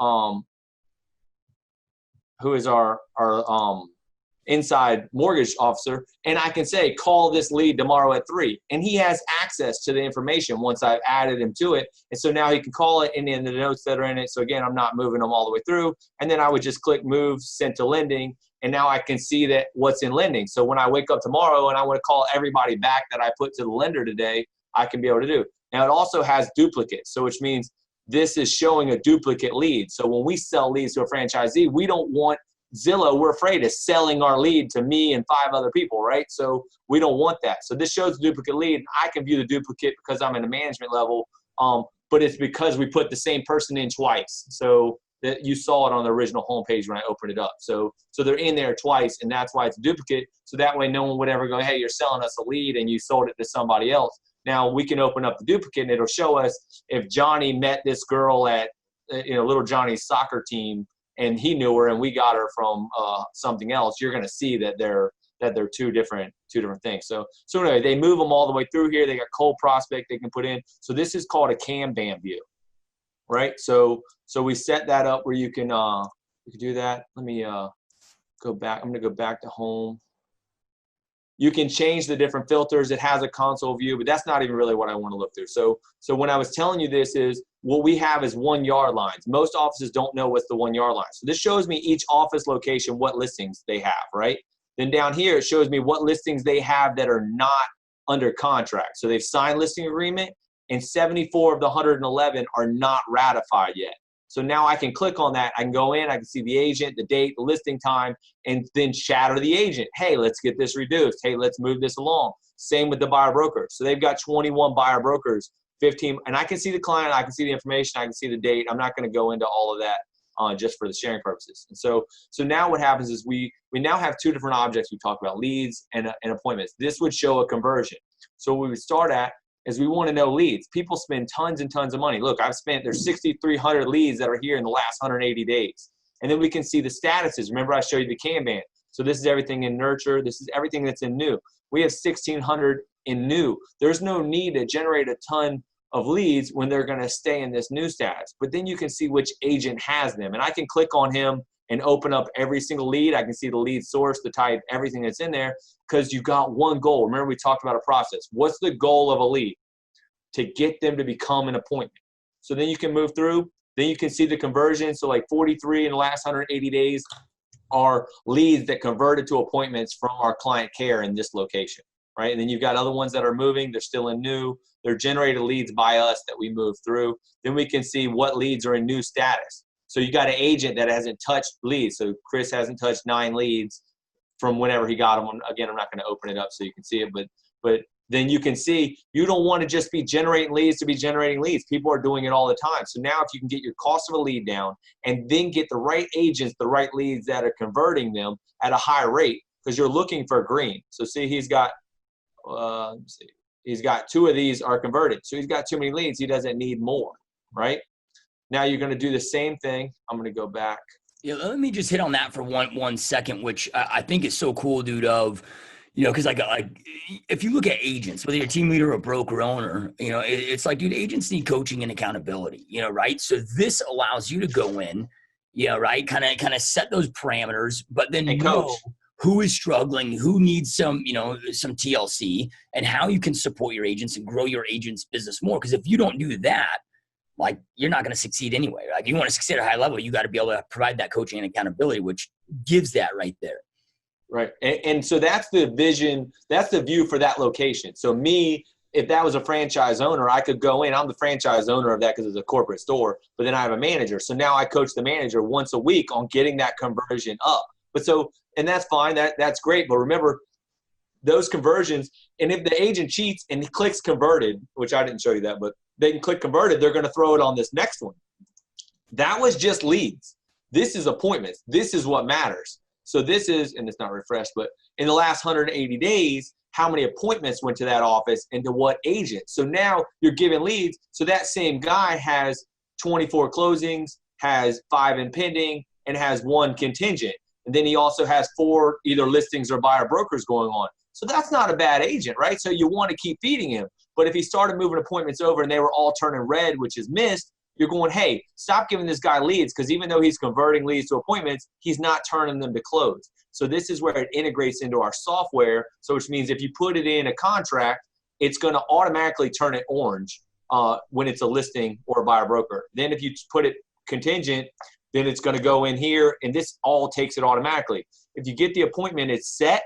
[SPEAKER 2] inside mortgage officer, and I can say, call this lead tomorrow at 3. And he has access to the information once I've added him to it. And so now he can call it, and then the notes that are in it. So again, I'm not moving them all the way through. And then I would just click move, send to lending. And now I can see that what's in lending. So when I wake up tomorrow and I want to call everybody back that I put to the lender today, I can be able to do. Now it also has duplicates. So which means this is showing a duplicate lead. So when we sell leads to a franchisee, we don't want Zillow, we're afraid of selling our lead to me and 5 other people, right? So we don't want that. So this shows the duplicate lead. I can view the duplicate because I'm in a management level, but it's because we put the same person in twice. So that you saw it on the original homepage when I opened it up. So they're in there twice, and that's why it's a duplicate. So that way no one would ever go, hey, you're selling us a lead and you sold it to somebody else. Now we can open up the duplicate, and it'll show us if Johnny met this girl at, little Johnny's soccer team, and he knew her and we got her from something else, you're going to see that they're two different things. So anyway, they move them all the way through here. They got cold prospect they can put in. So this is called a Kanban view, right? So we set that up where you can do that. Let me go back. I'm going to go back to home. You can change the different filters. It has a console view, but that's not even really what I want to look through. So when I was telling you this is what we have is 1 yard lines. Most offices don't know what's the 1 yard line. So this shows me each office location, what listings they have, right? Then down here, it shows me what listings they have that are not under contract. So they've signed listing agreement, and 74 of the 111 are not ratified yet. So now I can click on that. I can go in, I can see the agent, the date, the listing time, and then shadow the agent. Hey, let's get this reduced. Hey, let's move this along. Same with the buyer brokers. So they've got 21 buyer brokers, 15, and I can see the client, I can see the information, I can see the date. I'm not going to go into all of that just for the sharing purposes. And so now what happens is we now have two different objects. We talked about leads and appointments. This would show a conversion. So what we would start at is we want to know leads. People spend tons and tons of money. Look, there's 6,300 leads that are here in the last 180 days. And then we can see the statuses. Remember I showed you the Kanban. So this is everything in nurture. This is everything that's in new. We have 1,600 in new. There's no need to generate a ton of leads when they're going to stay in this new status. But then you can see which agent has them. And I can click on him and open up every single lead. I can see the lead source, the type, everything that's in there, because you've got one goal. Remember, we talked about a process. What's the goal of a lead? To get them to become an appointment. So then you can move through. Then you can see the conversion. So like 43 in the last 180 days are leads that converted to appointments from our client care in this location, right? And then you've got other ones that are moving. They're still in new. They're generated leads by us that we move through. Then we can see what leads are in new status. So you got an agent that hasn't touched leads. So Chris hasn't touched 9 leads from whenever he got them. Again, I'm not going to open it up so you can see it, but then you can see you don't want to just be generating leads to be generating leads. People are doing it all the time. So now if you can get your cost of a lead down and then get the right agents, the right leads that are converting them at a high rate, because you're looking for green. So see, he's got, he's got 2 of these are converted. So he's got too many leads. He doesn't need more, right? Now you're going to do the same thing. I'm going to go back.
[SPEAKER 1] Yeah, let me just hit on that for one second, which I think is so cool, dude, because like if you look at agents, whether you're a team leader or a broker owner, it's like, dude, agents need coaching and accountability, right? So this allows you to go in, right, kind of set those parameters, but then know who is struggling, who needs some TLC, and how you can support your agents and grow your agent's business more. Because if you don't do that, like, you're not going to succeed anyway. Like, you want to succeed at a high level, you got to be able to provide that coaching and accountability, which gives that right there.
[SPEAKER 2] Right. And so that's the vision. That's the view for that location. So me, if that was a franchise owner, I could go in. I'm the franchise owner of that because it's a corporate store, but then I have a manager. So now I coach the manager once a week on getting that conversion up. And that's fine. That's great. But remember, those conversions, and if the agent cheats and he clicks converted, which I didn't show you that, but they can click converted, they're going to throw it on this next one. That was just leads. This is appointments. This is what matters. So this is, and it's not refreshed, but in the last 180 days, how many appointments went to that office and to what agent? So now you're giving leads. So that same guy has 24 closings, has 5 in pending, and has 1 contingent. And then he also has 4 either listings or buyer brokers going on. So that's not a bad agent, right? So you want to keep feeding him. But if he started moving appointments over and they were all turning red, which is missed, you're going, hey, stop giving this guy leads, because even though he's converting leads to appointments, he's not turning them to close. So this is where it integrates into our software. So which means if you put it in a contract, it's going to automatically turn it orange when it's a listing or a buyer broker. Then if you put it contingent, then it's going to go in here, and this all takes it automatically. If you get the appointment, it's set,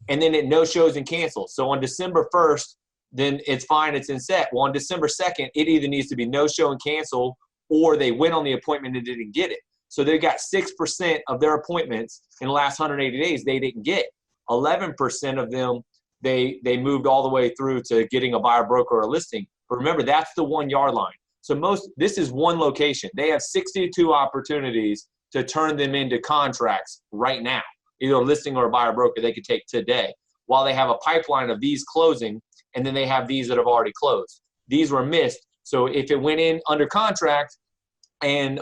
[SPEAKER 2] and then it no shows and cancels. So on December 1st, then it's fine, it's in set. Well, on December 2nd, it either needs to be no show and cancel, or they went on the appointment and didn't get it. So they got 6% of their appointments in the last 180 days they didn't get. 11% of them, they moved all the way through to getting a buyer broker or a listing. But remember, that's the 1 yard line. So this is one location. They have 62 opportunities to turn them into contracts right now, either a listing or a buyer broker they could take today, while they have a pipeline of these closing, and then they have these that have already closed. These were missed. So if it went in under contract and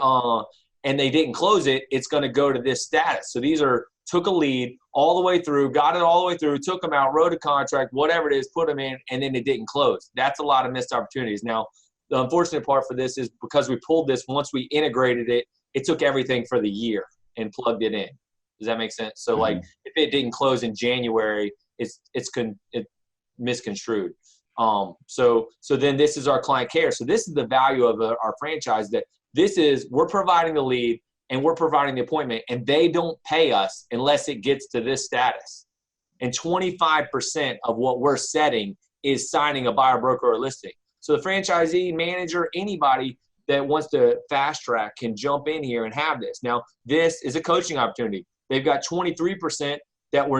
[SPEAKER 2] they didn't close it, it's going to go to this status. So these took a lead all the way through, got it all the way through, took them out, wrote a contract, whatever it is, put them in, and then it didn't close. That's a lot of missed opportunities. Now, the unfortunate part for this is because we pulled this, once we integrated it, it took everything for the year and plugged it in. Does that make sense? So like if it didn't close in January, it's misconstrued. So then this is our client care. So this is the value of our franchise, that we're providing the lead and we're providing the appointment, and they don't pay us unless it gets to this status. and 25% of what we're setting is signing a buyer, broker, or listing. So the franchisee, manager, anybody that wants to fast track can jump in here and have this. Now, this is a coaching opportunity. They've got 23% that were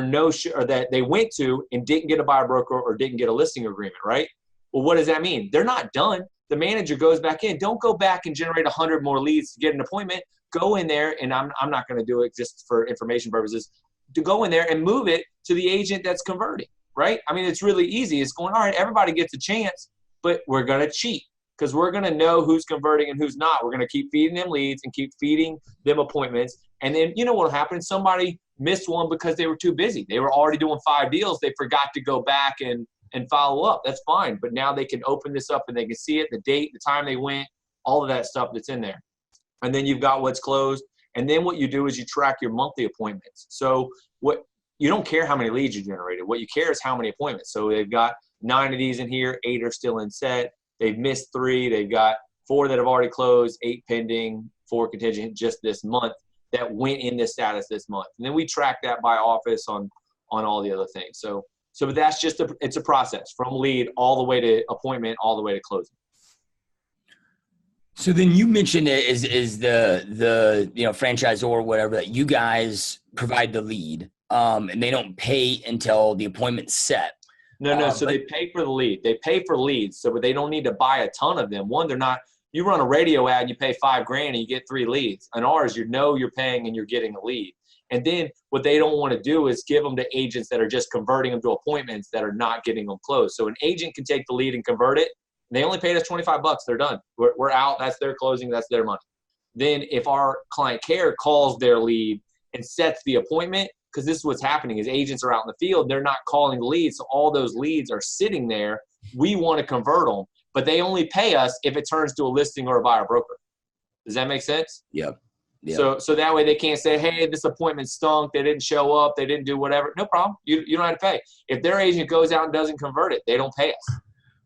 [SPEAKER 2] or that they went to and didn't get a buyer, broker, or didn't get a listing agreement, right? Well, what does that mean? They're not done. The manager goes back in. Don't go back and generate 100 more leads to get an appointment. Go in there, and I'm not going to do it just for information purposes, to go in there and move it to the agent that's converting, right? I mean, it's really easy. It's going, all right, everybody gets a chance, but we're going to cheat because we're going to know who's converting and who's not. We're going to keep feeding them leads and keep feeding them appointments. And then you know what will happen? Somebody missed one because they were too busy. They were already doing 5 deals. They forgot to go back and follow up. That's fine. But now they can open this up and they can see it, the date, the time they went, all of that stuff that's in there. And then you've got what's closed. And then what you do is you track your monthly appointments. So you don't care how many leads you generated. What you care is how many appointments. So they've got 9 of these in here, 8 are still in set. They've missed 3. They've got 4 that have already closed, 8 pending, 4 contingent just this month that went in this status this month. And then we track that by office on all the other things. So that's just it's a process from lead all the way to appointment, all the way to closing.
[SPEAKER 1] So then you mentioned it is the franchisor or whatever, that you guys provide the lead, and they don't pay until the appointment's set.
[SPEAKER 2] No. So they pay for the lead. They pay for leads, but they don't need to buy a ton of them. One, they're not. You run a radio ad, you pay $5,000 and you get 3 leads. On ours, you're paying and you're getting a lead. And then what they don't want to do is give them to agents that are just converting them to appointments that are not getting them closed. So an agent can take the lead and convert it. And they only paid us $25. They're done. We're out. That's their closing. That's their money. Then if our client care calls their lead and sets the appointment, because this is what's happening is agents are out in the field. They're not calling the leads. So all those leads are sitting there. We want to convert them, but they only pay us if it turns to a listing or a buyer broker. Does that make sense?
[SPEAKER 1] Yep.
[SPEAKER 2] So that way they can't say, hey, this appointment stunk. They didn't show up. They didn't do whatever. No problem. You don't have to pay. If their agent goes out and doesn't convert it, they don't pay us.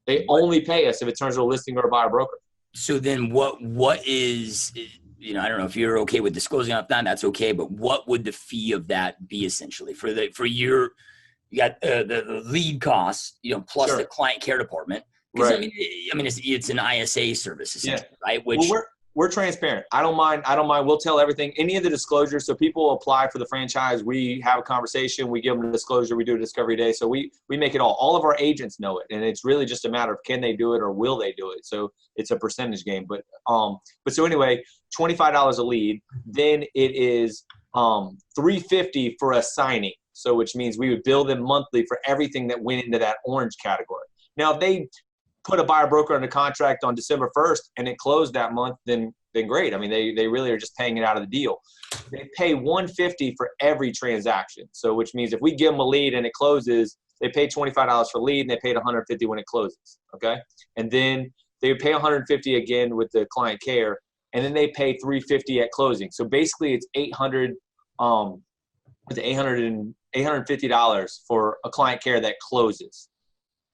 [SPEAKER 2] They only pay us if it turns to a listing or a buyer broker.
[SPEAKER 1] So then what is, I don't know if you're okay with disclosing up that, that's okay, but what would the fee of that be essentially you got the lead costs, plus
[SPEAKER 2] Sure.
[SPEAKER 1] the client care department. Because
[SPEAKER 2] Right.
[SPEAKER 1] I mean, it's an ISA service essentially, right? Which
[SPEAKER 2] we're transparent. I don't mind. We'll tell everything, any of the disclosures. So people apply for the franchise. We have a conversation. We give them a disclosure. We do a discovery day. So we make it all. All of our agents know it. And it's really just a matter of can they do it or will they do it? So it's a percentage game. But so anyway, $25 a lead. Then it is $350 for a signing. So which means we would bill them monthly for everything that went into that orange category. Now, if they put a buyer broker under contract on December 1st and it closed that month, then great. I mean, they really are just paying it out of the deal. They pay $150 for every transaction. So which means if we give them a lead and it closes, they pay $25 for lead and they paid $150 when it closes. Okay. And then they pay $150 again with the client care, and then they pay $350 at closing. So basically it's $850 for a client care that closes.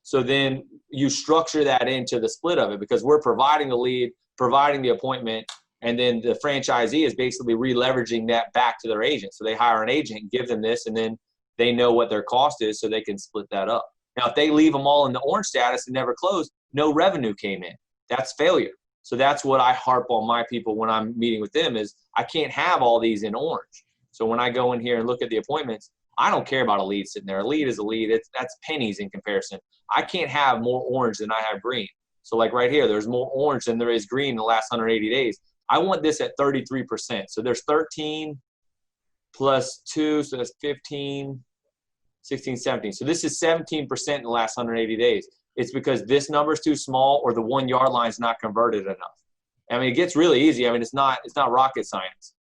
[SPEAKER 2] So then you structure that into the split of it because we're providing the lead, providing the appointment, and then the franchisee is basically re-leveraging that back to their agent. So they hire an agent, give them this, and then they know what their cost is so they can split that up. Now, if they leave them all in the orange status and never close, no revenue came in. That's failure. So that's what I harp on my people when I'm meeting with them is I can't have all these in orange. So when I go in here and look at the appointments, I don't care about a lead sitting there. A lead is a lead. That's pennies in comparison. I can't have more orange than I have green. So like right here, there's more orange than there is green in the last 180 days. I want this at 33%. So there's 13 plus 2, so that's 15, 16, 17. So this is 17% in the last 180 days. It's because this number is too small or the 1 yard line is not converted enough. I mean, it gets really easy. I mean, it's not rocket science.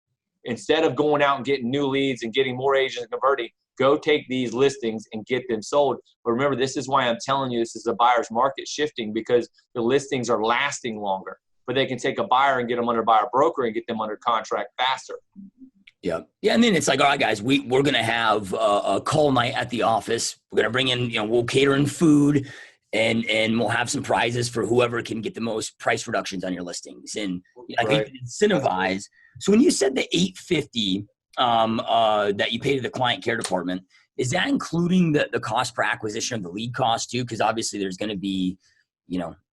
[SPEAKER 2] Instead of going out and getting new leads and getting more agents converting, go take these listings and get them sold. But remember, this is why I'm telling you this is a buyer's market shifting because the listings are lasting longer. But they can take a buyer and get them under buyer broker and get them under contract faster.
[SPEAKER 1] Yeah. And then it's like, all right, guys, we're going to have a call night at the office. We're going to bring in, we'll cater in food and we'll have some prizes for whoever can get the most price reductions on your listings. And
[SPEAKER 2] Right.
[SPEAKER 1] you can incentivize. So when you said the $850 that you pay to the client care department, is that including the cost per acquisition of the lead cost too? Because obviously there's going to be,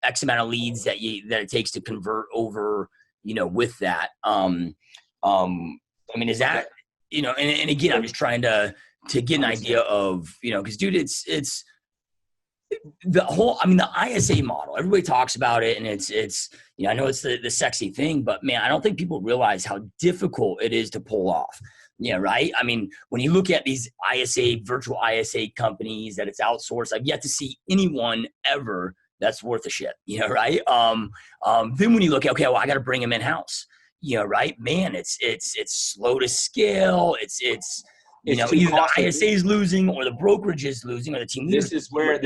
[SPEAKER 1] X amount of leads that it takes to convert over, with that. Is that, and again, I'm just trying to get an idea of, because dude, it's the whole, the ISA model, everybody talks about it, and it's I know it's the sexy thing, but man, I don't think people realize how difficult it is to pull off. Yeah, right. When you look at these virtual ISA companies that it's outsourced, I've yet to see anyone ever that's worth a shit. Right. Then when you look at, okay, well, I got to bring them in house. Right, man, it's slow to scale. It's either the ISA is losing or the brokerage is losing or the team leader.
[SPEAKER 2] This is where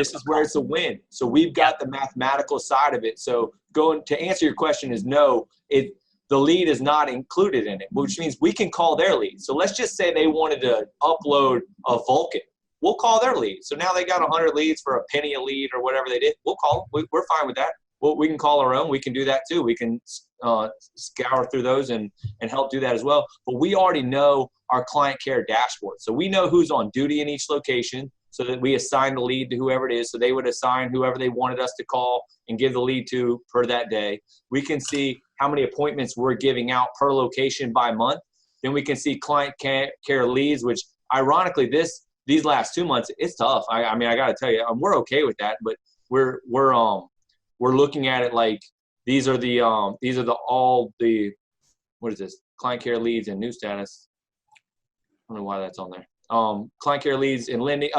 [SPEAKER 2] it's a win. So we've got the mathematical side of it. So going to answer your question is no, the lead is not included in it, which means we can call their lead. So let's just say they wanted to upload a Vulcan. We'll call their lead. So now they got 100 leads for a penny a lead or whatever they did. We'll call them. We're fine with that. Well, we can call our own. We can do that too. We can scour through those and help do that as well. But we already know our client care dashboard. So we know who's on duty in each location so that we assign the lead to whoever it is. So they would assign whoever they wanted us to call and give the lead to per that day. We can see how many appointments we're giving out per location by month. Then we can see client care leads, which ironically these last 2 months, it's tough. I got to tell you, we're okay with that, but we're looking at it like these are what is this? Client care leads and new status. I don't know why that's on there. Client care leads and lending.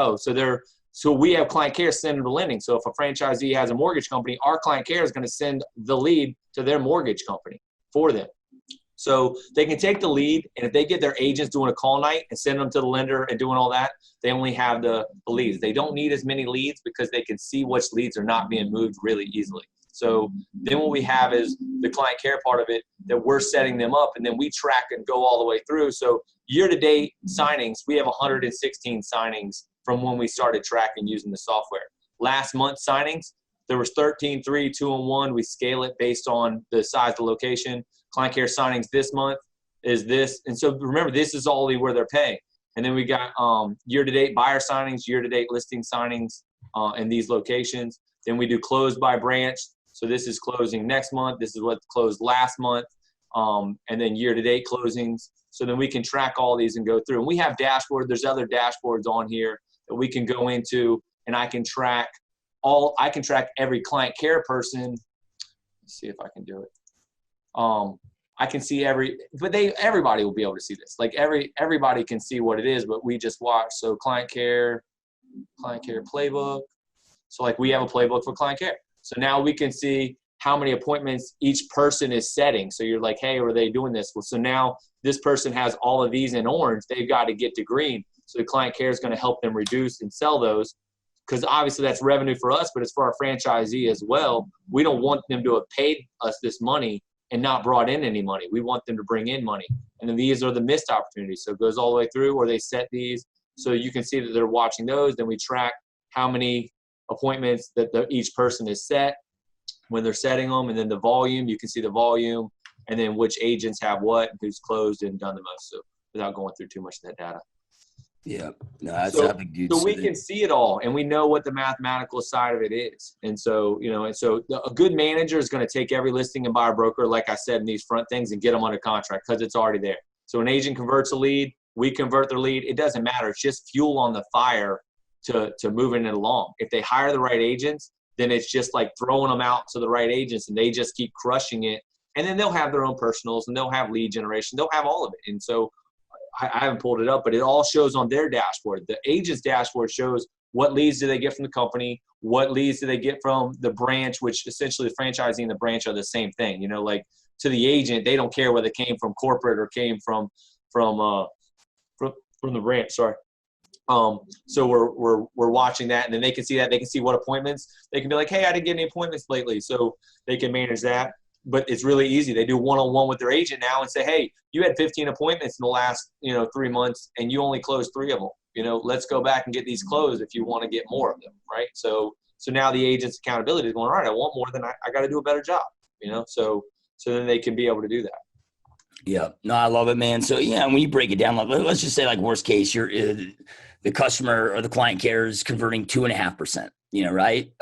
[SPEAKER 2] So we have client care send them to lending. So if a franchisee has a mortgage company, our client care is going to send the lead to their mortgage company for them. So they can take the lead, and if they get their agents doing a call night and send them to the lender and doing all that, they only have the leads. They don't need as many leads because they can see which leads are not being moved really easily. So then what we have is the client care part of it that we're setting them up, and then we track and go all the way through. So year-to-date signings, we have 116 signings from when we started tracking using the software. Last month signings, there was 13, 3, 2, and 1. We scale it based on the size of the location. Client care signings this month is this. And so remember, this is all where they're paying. And then we got year-to-date buyer signings, year-to-date listing signings in these locations. Then we do close by branch. So this is closing next month. This is what closed last month. And then year-to-date closings. So then we can track all these and go through. And we have dashboard. There's other dashboards on here that we can go into, and I can track every client care person. Let's see if I can do it. I can see everybody will be able to see this. Like everybody can see what it is, but we just watch. So client care playbook. So like we have a playbook for client care. So now we can see how many appointments each person is setting. So you're like, hey, are they doing this? Well, so now this person has all of these in orange. They've got to get to green. So the client care is going to help them reduce and sell those, because obviously that's revenue for us, but it's for our franchisee as well. We don't want them to have paid us this money and not brought in any money. We want them to bring in money. And then these are the missed opportunities. So it goes all the way through, or they set these. So you can see that they're watching those. Then we track how many appointments that each person is set when they're setting them. And then the volume, you can see the volume, and then which agents have what, who's closed and done the most. So without going through too much of that data.
[SPEAKER 1] Yeah, no, that's a big dude.
[SPEAKER 2] So we can see it all, and we know what the mathematical side of it is. And so, a good manager is going to take every listing and buyer broker, like I said, in these front things and get them under contract because it's already there. So an agent converts a lead, we convert their lead. It doesn't matter. It's just fuel on the fire to moving it along. If they hire the right agents, then it's just like throwing them out to the right agents, and they just keep crushing it. And then they'll have their own personals, and they'll have lead generation. They'll have all of it. And so I haven't pulled it up, but it all shows on their dashboard. The agent's dashboard shows what leads do they get from the company, what leads do they get from the branch, which essentially the franchisee and the branch are the same thing. Like to the agent, they don't care whether it came from corporate or came from the branch. Sorry. So we're watching that, and then they can see that. They can see what appointments. They can be like, hey, I didn't get any appointments lately, so they can manage that. But it's really easy. They do one-on-one with their agent now and say, hey, you had 15 appointments in the last 3 months, and you only closed 3 of them. Let's go back and get these closed if you want to get more of them, right? So now the agent's accountability is going, all right, I want more, than I got to do a better job, So then they can be able to do that. Yeah,
[SPEAKER 1] no, I love it, man. So yeah, when you break it down, like let's just say like worst case, the the customer or the client care is converting 2.5%, right?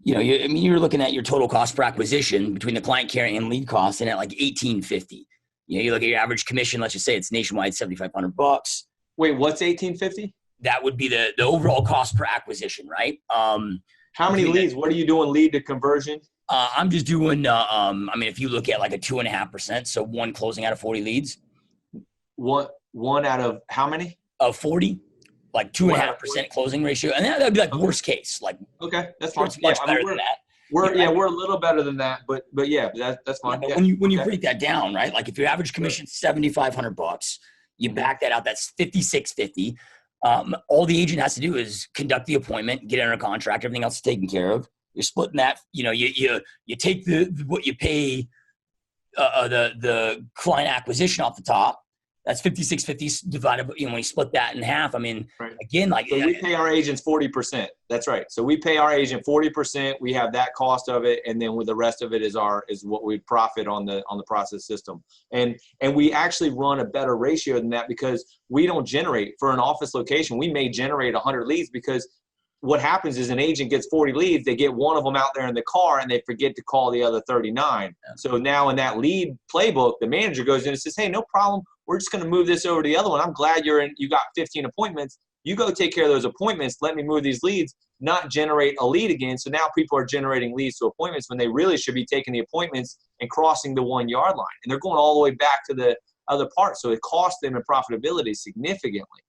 [SPEAKER 1] You're looking at your total cost per acquisition between the client care and lead costs and at like $1,850. You look at your average commission, let's just say it's nationwide $7,500.
[SPEAKER 2] Wait, what's $1,850?
[SPEAKER 1] That would be the overall cost per acquisition, right?
[SPEAKER 2] How many leads? What are you doing lead to conversion?
[SPEAKER 1] I'm just doing, if you look at like a 2.5%, so one closing out of 40 leads.
[SPEAKER 2] One out of how many?
[SPEAKER 1] Of 40, like 2.5% closing ratio. And that'd be like worst case. Like,
[SPEAKER 2] okay, that's fine.
[SPEAKER 1] It's much better than that.
[SPEAKER 2] We're a little better than that, but yeah, that's fine.
[SPEAKER 1] Yeah, when you break that down, right? Like if your average commission is $7,500, you back that out, that's $5,650. All the agent has to do is conduct the appointment, get under contract, everything else is taken care of. You're splitting that. You take what you pay the client acquisition off the top. That's $5,650 divided. When you split that in half, right. Again, like
[SPEAKER 2] so we pay our agents 40%. That's right. So we pay our agent 40%. We have that cost of it, and then with the rest of it is what we profit on the process system. And we actually run a better ratio than that because we don't generate for an office location. We may generate 100 leads because what happens is an agent gets 40 leads, they get one of them out there in the car and they forget to call the other 39. Yeah. So now in that lead playbook, the manager goes in and says, hey, no problem. We're just going to move this over to the other one. I'm glad you got 15 appointments. You go take care of those appointments. Let me move these leads, not generate a lead again. So now people are generating leads to appointments when they really should be taking the appointments and crossing the 1 yard line. And they're going all the way back to the other part. So it costs them in profitability significantly.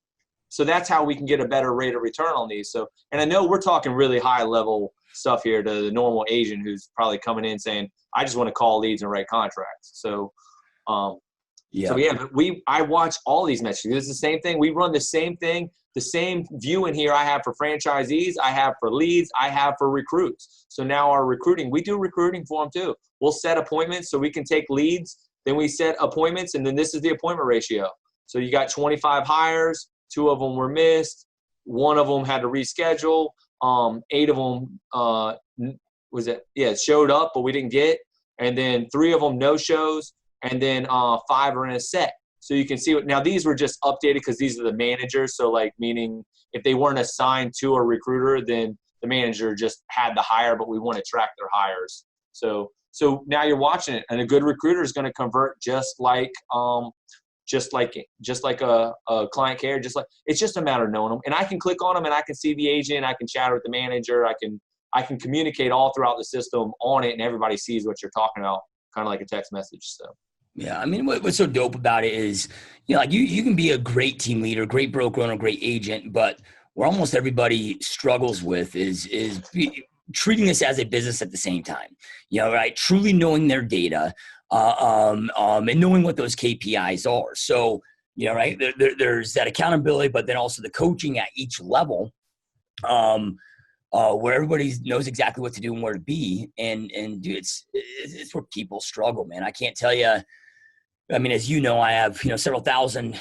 [SPEAKER 2] So that's how we can get a better rate of return on these. So, and I know we're talking really high level stuff here to the normal agent who's probably coming in saying, I just want to call leads and write contracts. So, but I watch all these metrics. It's the same thing. We run the same thing, the same view in here I have for franchisees, I have for leads, I have for recruits. So now our recruiting, we do recruiting for them too. We'll set appointments so we can take leads. Then we set appointments, and then this is the appointment ratio. So you got 25 hires. 2 of them were missed. 1 of them had to reschedule. 8 of them showed up, but we didn't get. And then 3 of them no shows. And then 5 are in a set. So you can see now these were just updated because these are the managers. So like meaning if they weren't assigned to a recruiter, then the manager just had to hire, but we want to track their hires. So now you're watching it, and a good recruiter is going to convert just like a client care, it's just a matter of knowing them. And I can click on them and I can see the agent, I can chat with the manager, I can communicate all throughout the system on it, and everybody sees what you're talking about, kind of like a text message. So
[SPEAKER 1] yeah, what's so dope about it is, you can be a great team leader, great broker owner, great agent, but where almost everybody struggles with is treating this as a business at the same time, right? Truly knowing their data, and knowing what those KPIs are. So, right, there's that accountability, but then also the coaching at each level, where everybody knows exactly what to do and where to be. And dude, it's where people struggle, man. I can't tell you. As you know, I have, several thousand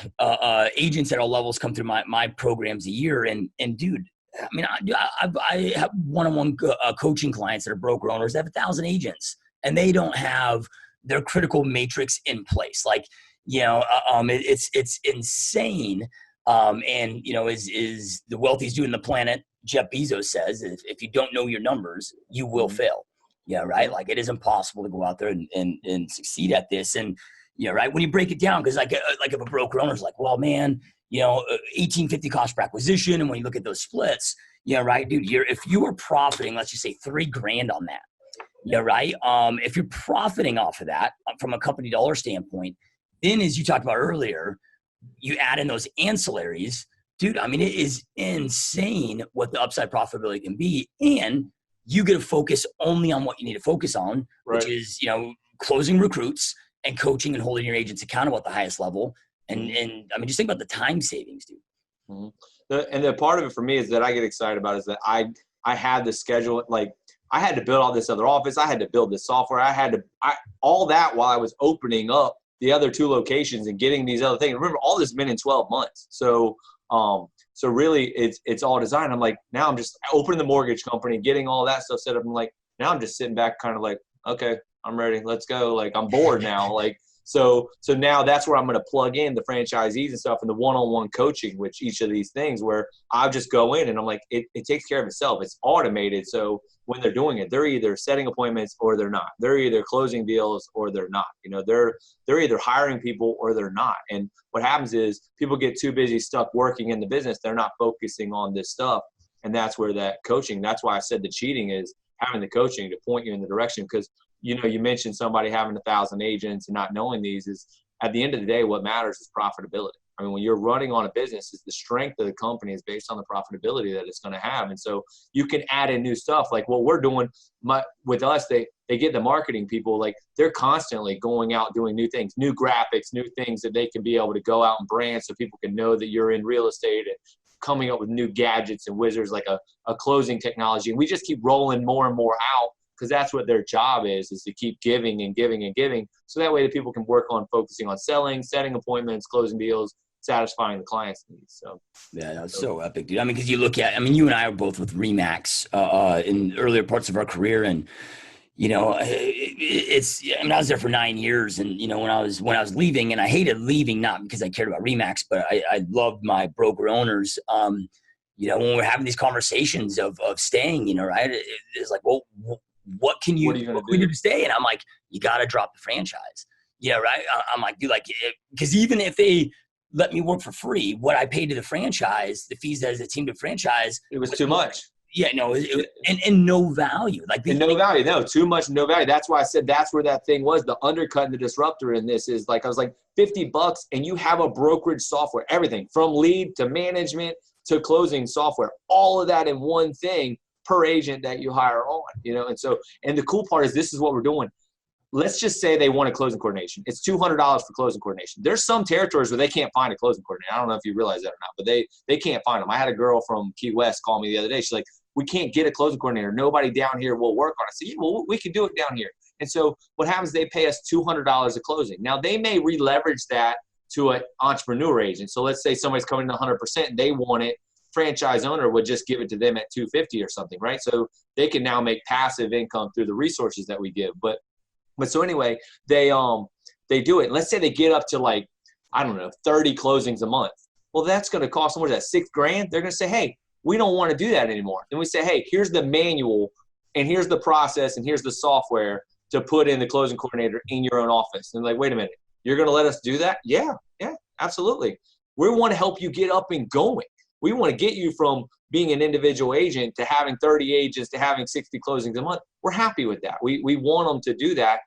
[SPEAKER 1] agents at all levels come through my programs a year. And dude, I have one-on-one coaching clients that are broker owners that have 1,000 agents, and they don't have their critical matrix in place. Like, it's insane. Is the wealthiest dude on the planet, Jeff Bezos says, if you don't know your numbers, you will fail. Yeah. Right. Like it is impossible to go out there and succeed at this. And, right. When you break it down, cause like if a broker owner is like, well, man, $1,850 cost per acquisition. And when you look at those splits, right, dude, if you were profiting, let's just say $3,000 on that. Yeah, right. If you're profiting off of that from a company dollar standpoint, then as you talked about earlier, you add in those ancillaries, dude. It is insane what the upside profitability can be, and you get to focus only on what you need to focus on, right, which is closing recruits and coaching and holding your agents accountable at the highest level. And just think about the time savings, dude.
[SPEAKER 2] Mm-hmm. And the part of it for me is that I get excited about is that I had the schedule, like I had to build all this other office. I had to build this software. All that while I was opening up the other 2 locations and getting these other things. Remember, all this has been in 12 months. So really it's all designed. I'm like, now I'm just opening the mortgage company, getting all that stuff set up. I'm like, now I'm just sitting back kind of like, okay, I'm ready. Let's go. Like, I'm bored now. Like, So now that's where I'm going to plug in the franchisees and stuff and the one-on-one coaching, which each of these things where I'll just go in and I'm like, it takes care of itself. It's automated. So when they're doing it, they're either setting appointments or they're not. They're either closing deals or they're not. They're either hiring people or they're not. And what happens is people get too busy stuck working in the business. They're not focusing on this stuff. And that's where that coaching, that's why I said the cheating is having the coaching to point you in the direction. Because, you mentioned somebody having 1,000 agents and not knowing these is at the end of the day, what matters is profitability. I mean, when you're running on a business, is the strength of the company is based on the profitability that it's going to have. And so you can add in new stuff like what we're doing with us. They get the marketing people, like they're constantly going out doing new things, new graphics, new things that they can be able to go out and brand so people can know that you're in real estate and coming up with new gadgets and wizards like a closing technology. And we just keep rolling more and more out because that's what their job is to keep giving and giving and giving. So that way the people can work on focusing on selling, setting appointments, closing deals, satisfying the client's needs. So
[SPEAKER 1] yeah, that's so epic, dude. I mean, because you look at, you and I are both with RE/MAX in earlier parts of our career, and I was there for 9 years, and when I was leaving, and I hated leaving not because I cared about RE/MAX, but I loved my broker owners. When we're having these conversations of staying, right? It's like, well, what can we do to stay? And I'm like, you got to drop the franchise. Yeah, right. I'm like, dude, because even if they let me work for free, what I paid to the franchise, the fees as a team to franchise,
[SPEAKER 2] it was too much.
[SPEAKER 1] Yeah, no, and no value.
[SPEAKER 2] No value. No, too much, no value. That's why I said that's where that thing was. The undercut and the disruptor in this is like, I was like $50 and you have a brokerage software, everything from lead to management to closing software, all of that in one thing per agent that you hire on, and the cool part is this is what we're doing. Let's just say they want a closing coordination. It's $200 for closing coordination. There's some territories where they can't find a closing coordinator. I don't know if you realize that or not, but they can't find them. I had a girl from Key West call me the other day. She's like, we can't get a closing coordinator. Nobody down here will work on it. So, yeah, well, we can do it down here. And so what happens, they pay us $200 a closing. Now, they may re-leverage that to an entrepreneur agent. So let's say somebody's coming in 100% and they want it. Franchise owner would just give it to them at $250 or something, right? So they can now make passive income through the resources that we give. But so anyway, they do it. Let's say they get up to 30 closings a month. Well, that's going to cost them, what is that, $6,000? They're going to say, hey, we don't want to do that anymore. Then we say, hey, here's the manual and here's the process and here's the software to put in the closing coordinator in your own office. And like, wait a minute, you're going to let us do that? Yeah, absolutely. We want to help you get up and going. We want to get you from being an individual agent to having 30 agents to having 60 closings a month. We're happy with that. We want them to do that.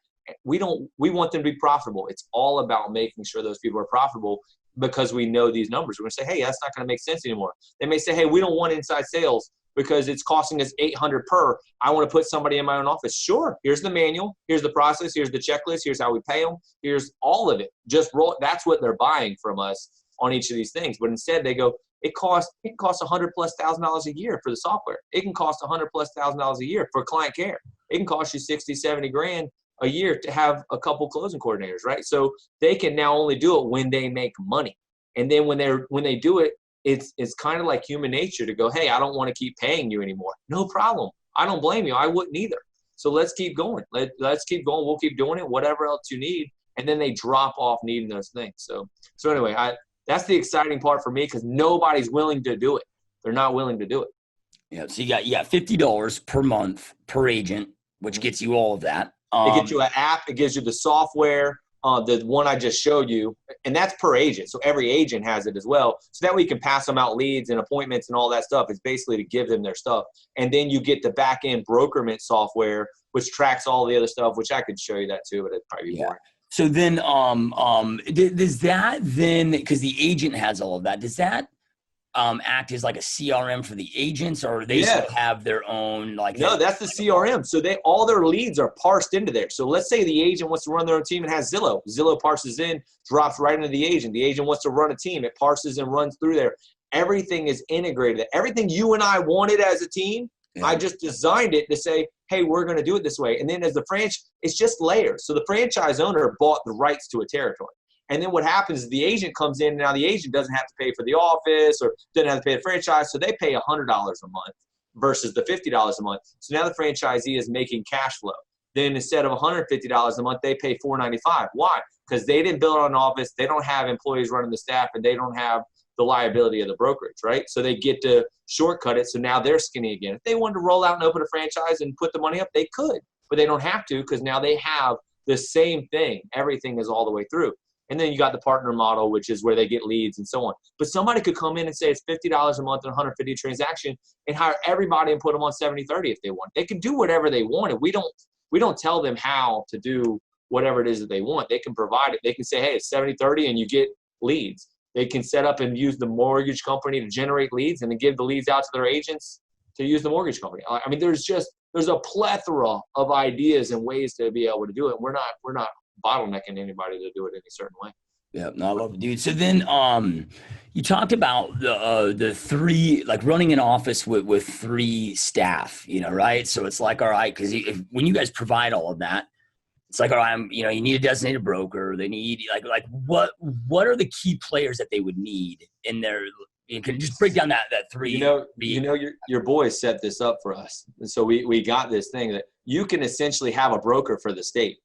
[SPEAKER 2] We want them to be profitable. It's all about making sure those people are profitable because we know these numbers. We're going to say, hey, that's not going to make sense anymore. They may say, hey, we don't want inside sales because it's costing us $800 per. I want to put somebody in my own office. Sure. Here's the manual. Here's the process. Here's the checklist. Here's how we pay them. Here's all of it. Just roll. That's what they're buying from us on each of these things. But instead they go, it can cost $100,000+ a year for the software. It can cost $100,000+ a year for client care. It can cost you 60, 70 grand a year to have a couple closing coordinators, right? So they can now only do it when they make money. And then when they do it, it's kind of like human nature to go, hey, I don't want to keep paying you anymore. No problem. I don't blame you. I wouldn't either. So let's keep going. Let's keep going. We'll keep doing it, whatever else you need. And then they drop off needing those things. So anyway, that's the exciting part for me because nobody's willing to do it. They're not willing to do it.
[SPEAKER 1] Yeah. So you got $50 per month per agent, which gets you all of that.
[SPEAKER 2] It gets you an app. It gives you the software, the one I just showed you, and that's per agent. So every agent has it as well. So that way you can pass them out leads and appointments and all that stuff. It's basically to give them their stuff. And then you get the back end brokerment software, which tracks all the other stuff, which I could show you that too, but it'd probably be boring.
[SPEAKER 1] So then, does that then, because the agent has all of that, does that act as like a CRM for the agents, or they still have their own
[SPEAKER 2] No, that's the CRM. So all their leads are parsed into there. So let's say the agent wants to run their own team and has Zillow. Zillow parses in, drops right into the agent. The agent wants to run a team. It parses and runs through there. Everything is integrated. Everything you and I wanted as a team, I just designed it to say, hey, we're going to do it this way. And then as the it's just layers. So the franchise owner bought the rights to a territory. And then what happens is the agent comes in, and now the agent doesn't have to pay for the office or doesn't have to pay the franchise. So they pay $100 a month versus the $50 a month. So now the franchisee is making cash flow. then instead of $150 a month, they pay $495. Why? Because they didn't build an office, they don't have employees running the staff, and they don't have the liability of the brokerage, right? So they get to shortcut it. So now they're skinny again. If they wanted to roll out and open a franchise and put the money up, they could, but they don't have to, because now they have the same thing. Everything is all the way through. And then you got the partner model, which is where they get leads and so on. But somebody could come in and say it's $50 a month and 150 a transaction and hire everybody and put them on 70-30 if they want. They can do whatever they want. And we don't tell them how to do whatever it is that they want. They can provide it. They can say, hey, it's 70-30 and you get leads. They can set up and use the mortgage company to generate leads and then give the leads out to their agents to use the mortgage company. I mean, there's a plethora of ideas and ways to be able to do it. We're not bottlenecking anybody to do it any certain way.
[SPEAKER 1] Yeah, no, I love it, dude. So then, you talked about the three, like running an office with 3 staff, right? So it's like, all right, because when you guys provide all of that, it's like, all right, you need a designated broker. They need like what are the key players that they would need in their? You can just break down that 3.
[SPEAKER 2] Your boys set this up for us, and so we got this thing that you can essentially have a broker for the state.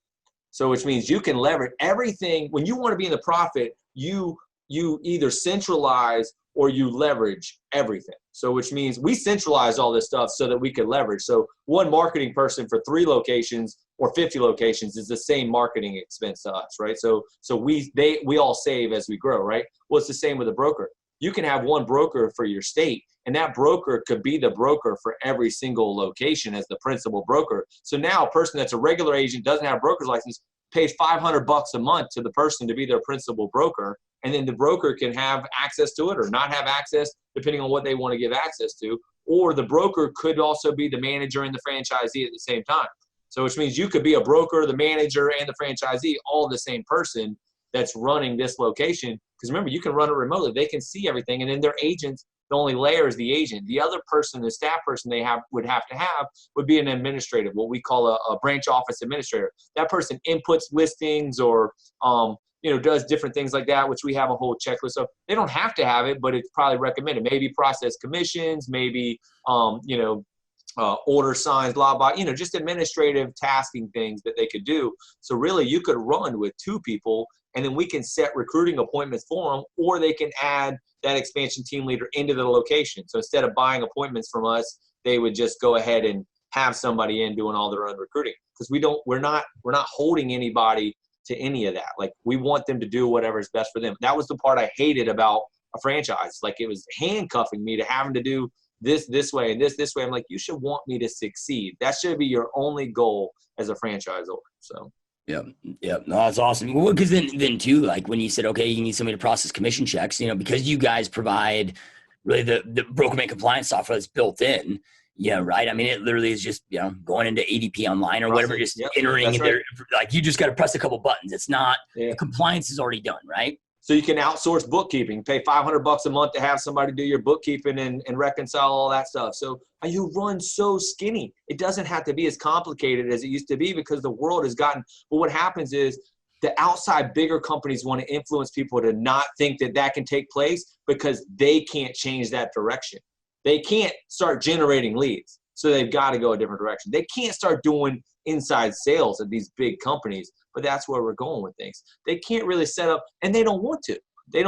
[SPEAKER 2] So which means you can leverage everything. When you want to be in the profit, you either centralize or you leverage everything. So which means we centralize all this stuff so that we could leverage. So one marketing person for 3 locations or 50 locations is the same marketing expense to us, right? So we all save as we grow, right? Well, it's the same with a broker. You can have one broker for your state, and that broker could be the broker for every single location as the principal broker. So now a person that's a regular agent, doesn't have a broker's license, pays $500 a month to the person to be their principal broker. And then the broker can have access to it or not have access, depending on what they want to give access to. Or the broker could also be the manager and the franchisee at the same time. So which means you could be a broker, the manager, and the franchisee, all the same person that's running this location. Because remember, you can run it remotely. They can see everything. And then their agents, the only layer is the agent. The other person, the staff person they would have to have would be an administrative, what we call a branch office administrator. That person inputs listings or does different things like that, which we have a whole checklist of. They don't have to have it, but it's probably recommended. Maybe process commissions, maybe order signs, blah, blah, just administrative tasking things that they could do. So really you could run with 2 people, and then we can set recruiting appointments for them, or they can add that expansion team leader into the location. So instead of buying appointments from us, they would just go ahead and have somebody in doing all their own recruiting. Because we're not holding anybody to any of that. Like, we want them to do whatever is best for them. That was the part I hated about a franchise. Like, it was handcuffing me to having to do this way and this way. I'm like, you should want me to succeed. That should be your only goal as a franchisor. So.
[SPEAKER 1] Yeah. No, that's awesome. Well, because then too, like when you said, okay, you need somebody to process commission checks, because you guys provide really the broker compliance software that's built in. Yeah, right. I mean, it literally is just going into ADP online or whatever, just entering in there. Like, you just got to press a couple buttons. It's not the compliance is already done, right?
[SPEAKER 2] So you can outsource bookkeeping, pay $500 a month to have somebody do your bookkeeping and reconcile all that stuff. So you run so skinny. It doesn't have to be as complicated as it used to be, because the world has gotten, but what happens is the outside bigger companies want to influence people to not think that can take place, because they can't change that direction. They can't start generating leads. So they've got to go a different direction. They can't start doing inside sales at these big companies. But that's where we're going with things. They can't really set up, and they don't want to. They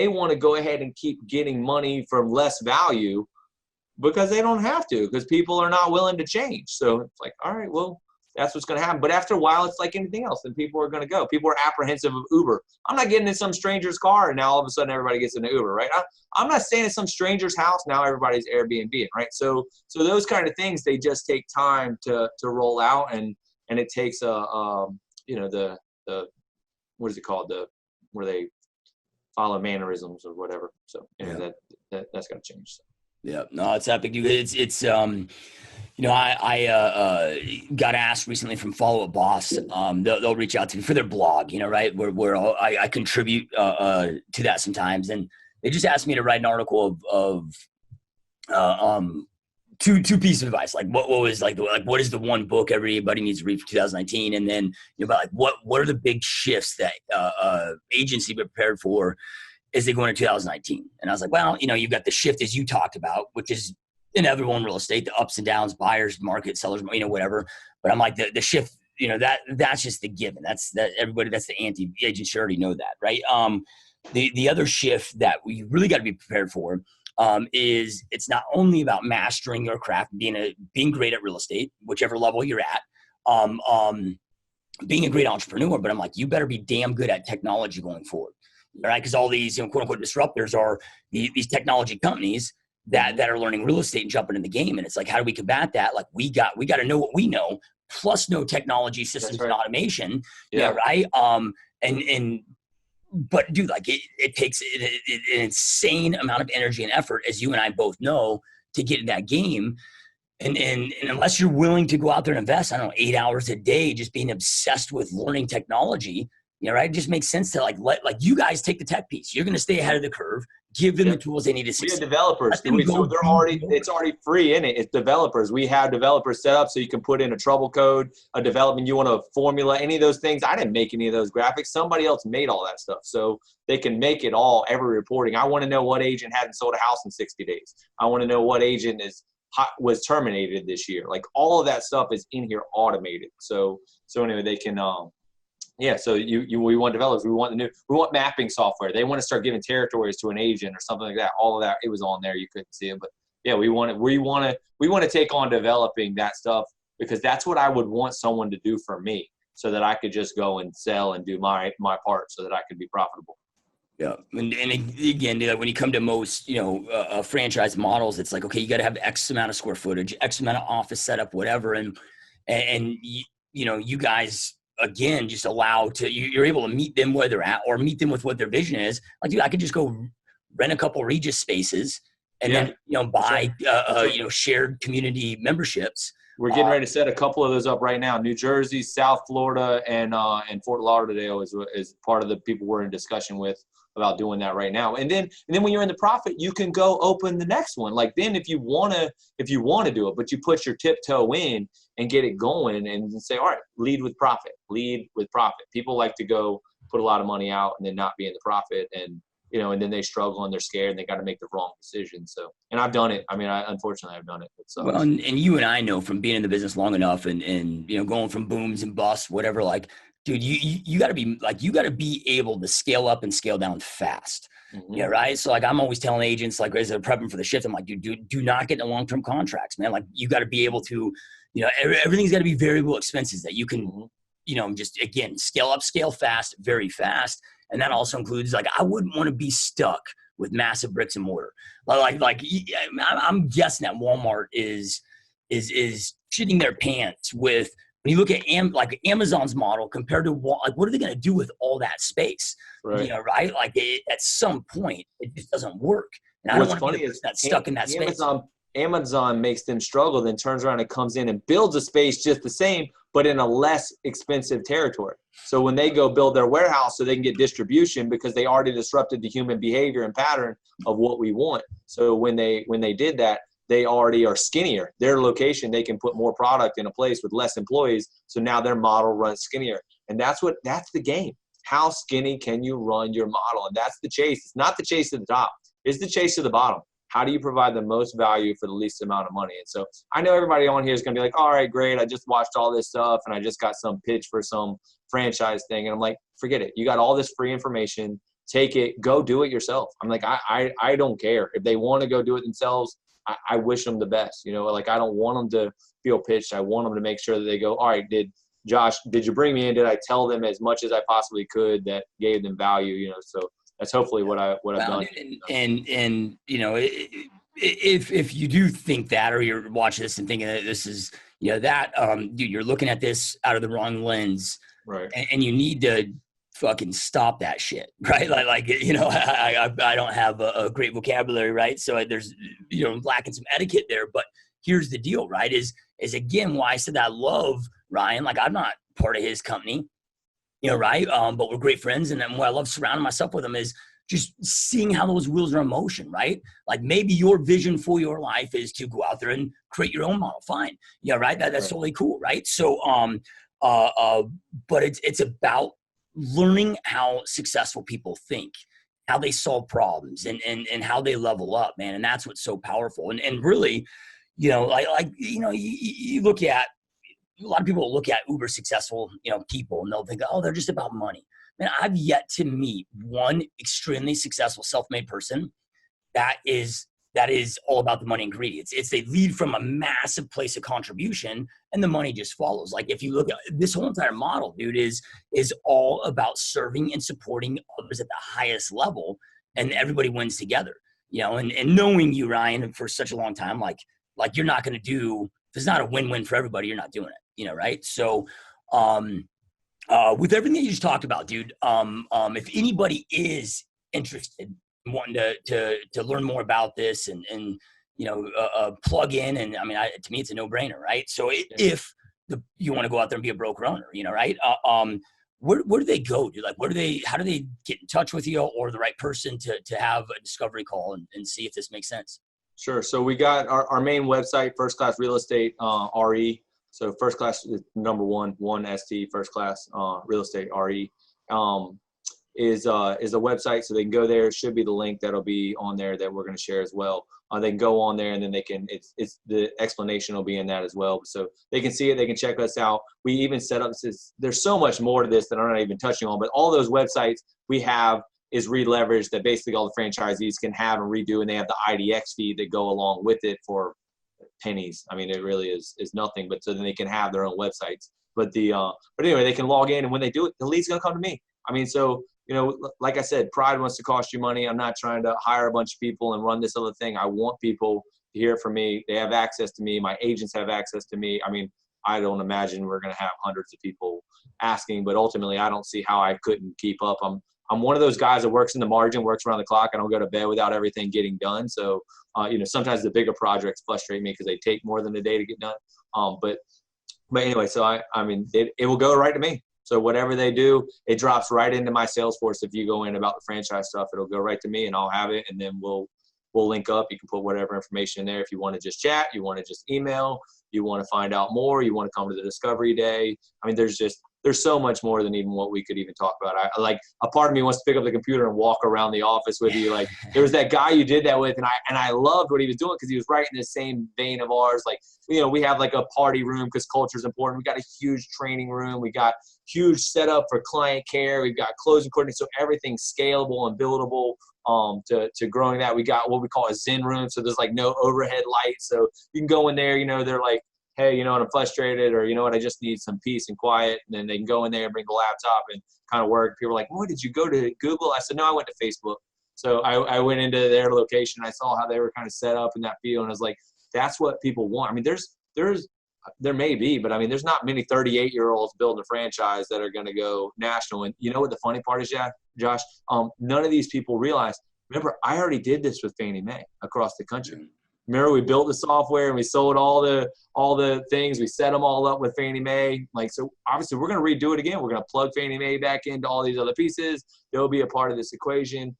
[SPEAKER 2] want to go ahead and keep getting money from less value, because they don't have to, because people are not willing to change. So it's like, all right, well, that's what's going to happen. But after a while, it's like anything else, and people are going to go. People are apprehensive of Uber. I'm not getting in some stranger's car, and now all of a sudden everybody gets into Uber, right? I'm not staying in some stranger's house. Now everybody's Airbnb, right? So those kind of things, they just take time to roll out, and it takes the what is it called, where they follow mannerisms or whatever. So that's got to change. So.
[SPEAKER 1] Yeah, no, it's epic. It's I got asked recently from Follow Up Boss. They'll reach out to me for their blog, right, where I contribute to that sometimes, and they just asked me to write an article of two pieces of advice. Like, what was what is the one book everybody needs to read for 2019, and then about what are the big shifts that agency prepared for as they go into 2019. And I was like, well, you've got the shift as you talked about, which is in everyone in real estate, the ups and downs, buyers, market, sellers, whatever. But I'm like the shift, that's just the given. That's the anti-agent should already know that, right? The other shift that we really got to be prepared for is it's not only about mastering your craft, being great at real estate, whichever level you're at, being a great entrepreneur, but I'm like, you better be damn good at technology going forward, right? Because all these quote unquote disruptors are these technology companies that are learning real estate and jumping in the game. And it's like, how do we combat that? Like we got to know what we know, plus know technology systems and automation. Yeah. Right. But dude, like it takes an insane amount of energy and effort, as you and I both know, to get in that game. And unless you're willing to go out there and invest, I don't know, 8 hours a day, just being obsessed with learning technology, right? It just makes sense to let you guys take the tech piece. You're going to stay ahead of the curve. Give them the tools they need to succeed.
[SPEAKER 2] We have developers. It's already free in it. It's developers. We have developers set up so you can put in a trouble code, a development. You want a formula, any of those things. I didn't make any of those graphics. Somebody else made all that stuff. So they can make it all, every reporting. I want to know what agent hadn't sold a house in 60 days. I want to know what agent was terminated this year. Like all of that stuff is in here automated. So anyway, they can, so we want developers. We want mapping software. They want to start giving territories to an agent or something like that. All of that, it was on there. You couldn't see it, but yeah, we want to take on developing that stuff, because that's what I would want someone to do for me, so that I could just go and sell and do my part, so that I could be profitable.
[SPEAKER 1] Yeah. And again, when you come to most, franchise models, it's like, okay, you got to have X amount of square footage, X amount of office setup, whatever. And you guys, again, just you're able to meet them where they're at, or meet them with what their vision is. Like, dude, I could just go rent a couple Regis spaces and then, buy, shared community memberships.
[SPEAKER 2] We're getting ready to set a couple of those up right now. New Jersey, South Florida, and Fort Lauderdale is part of the people we're in discussion with about doing that right now. And then when you're in the profit, you can go open the next one. Like then if you want to do it, but you put your tiptoe in and get it going and say, all right, lead with profit. People like to go put a lot of money out and then not be in the profit, and and then they struggle and they're scared and they got to make the wrong decision. So, and I've done it. I mean, unfortunately I've done it.
[SPEAKER 1] Well, and you and I know from being in the business long enough and going from booms and busts, whatever, like, dude, you got to be able to scale up and scale down fast. Mm-hmm. Yeah. Right. So like, I'm always telling agents, like, as they're prepping for the shift, I'm like, dude, do not get into long-term contracts, man. Like, you got to be able to, everything's got to be variable expenses that you can, just, again, scale up, scale fast, very fast. And that also includes, like, I wouldn't want to be stuck with massive bricks and mortar. Like I'm guessing that Walmart is shitting their pants with, when you look at Amazon's model compared to what are they going to do with all that space?
[SPEAKER 2] Right.
[SPEAKER 1] Right? Like at some point it just doesn't work. And I don't want to be stuck in that space.
[SPEAKER 2] Amazon makes them struggle, then turns around and comes in and builds a space just the same, but in a less expensive territory. So when they go build their warehouse so they can get distribution, because they already disrupted the human behavior and pattern of what we want. So when they did that, they already are skinnier. Their location, they can put more product in a place with less employees. So now their model runs skinnier. And that's the game. How skinny can you run your model? And that's the chase. It's not the chase to the top. It's the chase to the bottom. How do you provide the most value for the least amount of money? And so I know everybody on here is going to be like, all right, great. I just watched all this stuff and I just got some pitch for some franchise thing. And I'm like, forget it. You got all this free information. Take it. Go do it yourself. I'm like, I don't care. If they want to go do it themselves, I wish them the best. Like, I don't want them to feel pitched. I want them to make sure that they go, all right, did you bring me in? Did I tell them as much as I possibly could that gave them value? So that's hopefully what I've done.
[SPEAKER 1] And if you do think that, or you're watching this and thinking that this is, dude, you're looking at this out of the wrong lens,
[SPEAKER 2] right?
[SPEAKER 1] And you need to fucking stop that shit, right? I don't have a great vocabulary, right? So there's, lacking some etiquette there. But here's the deal, right? Is again why I said that I love Ryan. Like, I'm not part of his company. Right. But we're great friends. And then what I love surrounding myself with them is just seeing how those wheels are in motion, right? Like, maybe your vision for your life is to go out there and create your own model. Fine. Yeah. Right. That's totally cool. Right. So, but it's about learning how successful people think how they solve problems and how they level up, man. And that's what's so powerful. And really, you know, you look at, a lot of people look at uber successful, people, and they'll think, oh, they're just about money. Man, I've yet to meet one extremely successful self-made person that is all about the money and greedy. It's they lead from a massive place of contribution, and the money just follows. Like, if you look at this whole entire model, dude, is all about serving and supporting others at the highest level, and everybody wins together. And knowing you, Ryan, for such a long time, like you're not going to do. If it's not a win-win for everybody, you're not doing it. Right? So, with everything that you just talked about, dude, if anybody is interested, wanting to learn more about this and plug in, and I mean, to me, it's a no-brainer, right? So if you want to go out there and be a broker owner, right? Where do they go, dude? Like, how do they get in touch with you or the right person to have a discovery call and see if this makes sense?
[SPEAKER 2] Sure. So we got our main website, First Class Real Estate, RE. So First Class is number one ST, First Class Real Estate, RE. Is a website, so they can go there. It should be the link that'll be on there that we're going to share as well. They can go on there, and then they can, it's the explanation will be in that as well. So they can see it, they can check us out. We even set up, there's so much more to this that I'm not even touching on, but all those websites we have is re-leveraged that basically all the franchisees can have and redo, and they have the IDX feed that go along with it for pennies. I mean, it really is nothing, but so then they can have their own websites. But anyway, they can log in, and when they do it, the lead's going to come to me. I mean, so, like I said, pride wants to cost you money. I'm not trying to hire a bunch of people and run this other thing. I want people to hear from me. They have access to me. My agents have access to me. I mean, I don't imagine we're going to have hundreds of people asking, but ultimately I don't see how I couldn't keep up. I'm one of those guys that works in the margin, works around the clock. I don't go to bed without everything getting done. So, sometimes the bigger projects frustrate me because they take more than a day to get done. But anyway, so I mean, it will go right to me. So whatever they do, it drops right into my Salesforce. If you go in about the franchise stuff, it'll go right to me, and I'll have it, and then we'll link up. You can put whatever information in there. If you want to just chat, you want to just email, you want to find out more, you want to come to the discovery day. I mean, there's so much more than even what we could even talk about. I like, a part of me wants to pick up the computer and walk around the office with you. Like, there was that guy you did that with, and I loved what he was doing because he was right in the same vein of ours. Like, we have like a party room because culture is important. We got a huge training room. We got huge setup for client care. We've got closing coordinating, so everything's scalable and buildable. To growing that, we got what we call a Zen room. So there's like no overhead lights, so you can go in there. They're like, hey, I'm frustrated, or I just need some peace and quiet. And then they can go in there and bring the laptop and kind of work. People are like, what, did you go to Google? I said, no, I went to Facebook. So I went into their location. I saw how they were kind of set up in that field, and I was like, that's what people want. I mean, there may be, but I mean, there's not many 38-year-olds building a franchise that are going to go national. And you know what the funny part is, Josh? None of these people realize, remember, I already did this with Fannie Mae across the country. Remember, we built the software and we sold all the things. We set them all up with Fannie Mae. Like, so obviously we're going to redo it again. We're going to plug Fannie Mae back into all these other pieces. They'll be a part of this equation.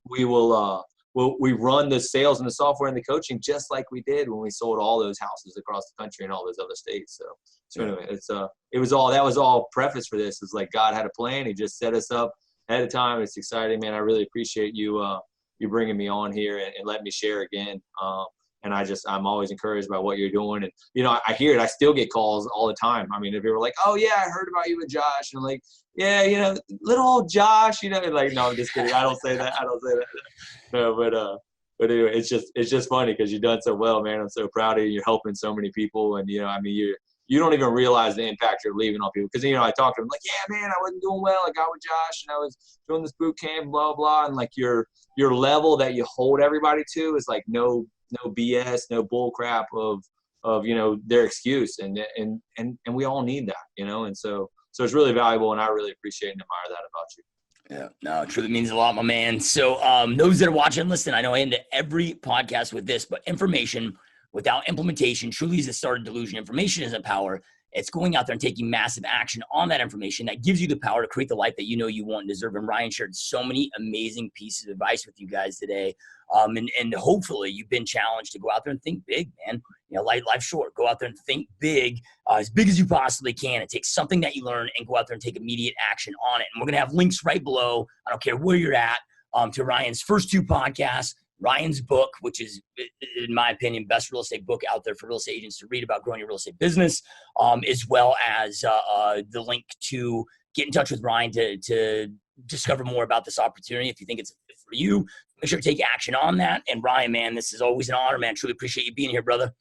[SPEAKER 2] We will, we run the sales and the software and the coaching just like we did when we sold all those houses across the country and all those other states. So anyway, that was all preface for this. It's like God had a plan. He just set us up ahead of time. It's exciting, man. I really appreciate you bringing me on here and letting me share again. And I'm always encouraged by what you're doing. And, I hear it. I still get calls all the time. I mean, if people are like, oh yeah, I heard about you with Josh. And I'm like, yeah, little old Josh, like, no, I'm just kidding. I don't say that. No, but anyway, it's just funny because you've done so well, man. I'm so proud of you. You're helping so many people. And, I mean, you don't even realize the impact you're leaving on people. Because, I talked to them like, yeah, man, I wasn't doing well. I got with Josh and I was doing this boot camp, blah, blah. And like your level that you hold everybody to is like no BS, no bull crap of their excuse. And we all need that, and so it's really valuable, and I really appreciate and admire that about you.
[SPEAKER 1] Yeah, no, it truly means a lot, my man. So those that are watching, listen, I know I end every podcast with this, but information without implementation truly is a started delusion. Information isn't power. It's going out there and taking massive action on that information that gives you the power to create the life that you know you want and deserve. And Ryan shared so many amazing pieces of advice with you guys today. And hopefully you've been challenged to go out there and think big, man. Life's short. Go out there and think big as you possibly can. And take something that you learn and go out there and take immediate action on it. And we're going to have links right below. I don't care where you're at. to Ryan's first 2 podcasts, Ryan's book, which is, in my opinion, best real estate book out there for real estate agents to read about growing your real estate business, as well as the link to get in touch with Ryan to discover more about this opportunity. If you think it's for you, make sure to take action on that. And Ryan, man, this is always an honor, man. Truly appreciate you being here, brother.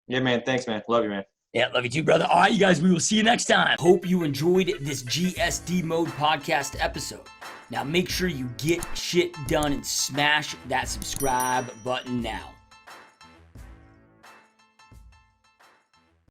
[SPEAKER 2] Yeah, man. Thanks, man. Love you, man.
[SPEAKER 1] Yeah, love you too, brother. All right, you guys, we will see you next time. Hope you enjoyed this GSD Mode podcast episode. Now make sure you get shit done and smash that subscribe button now.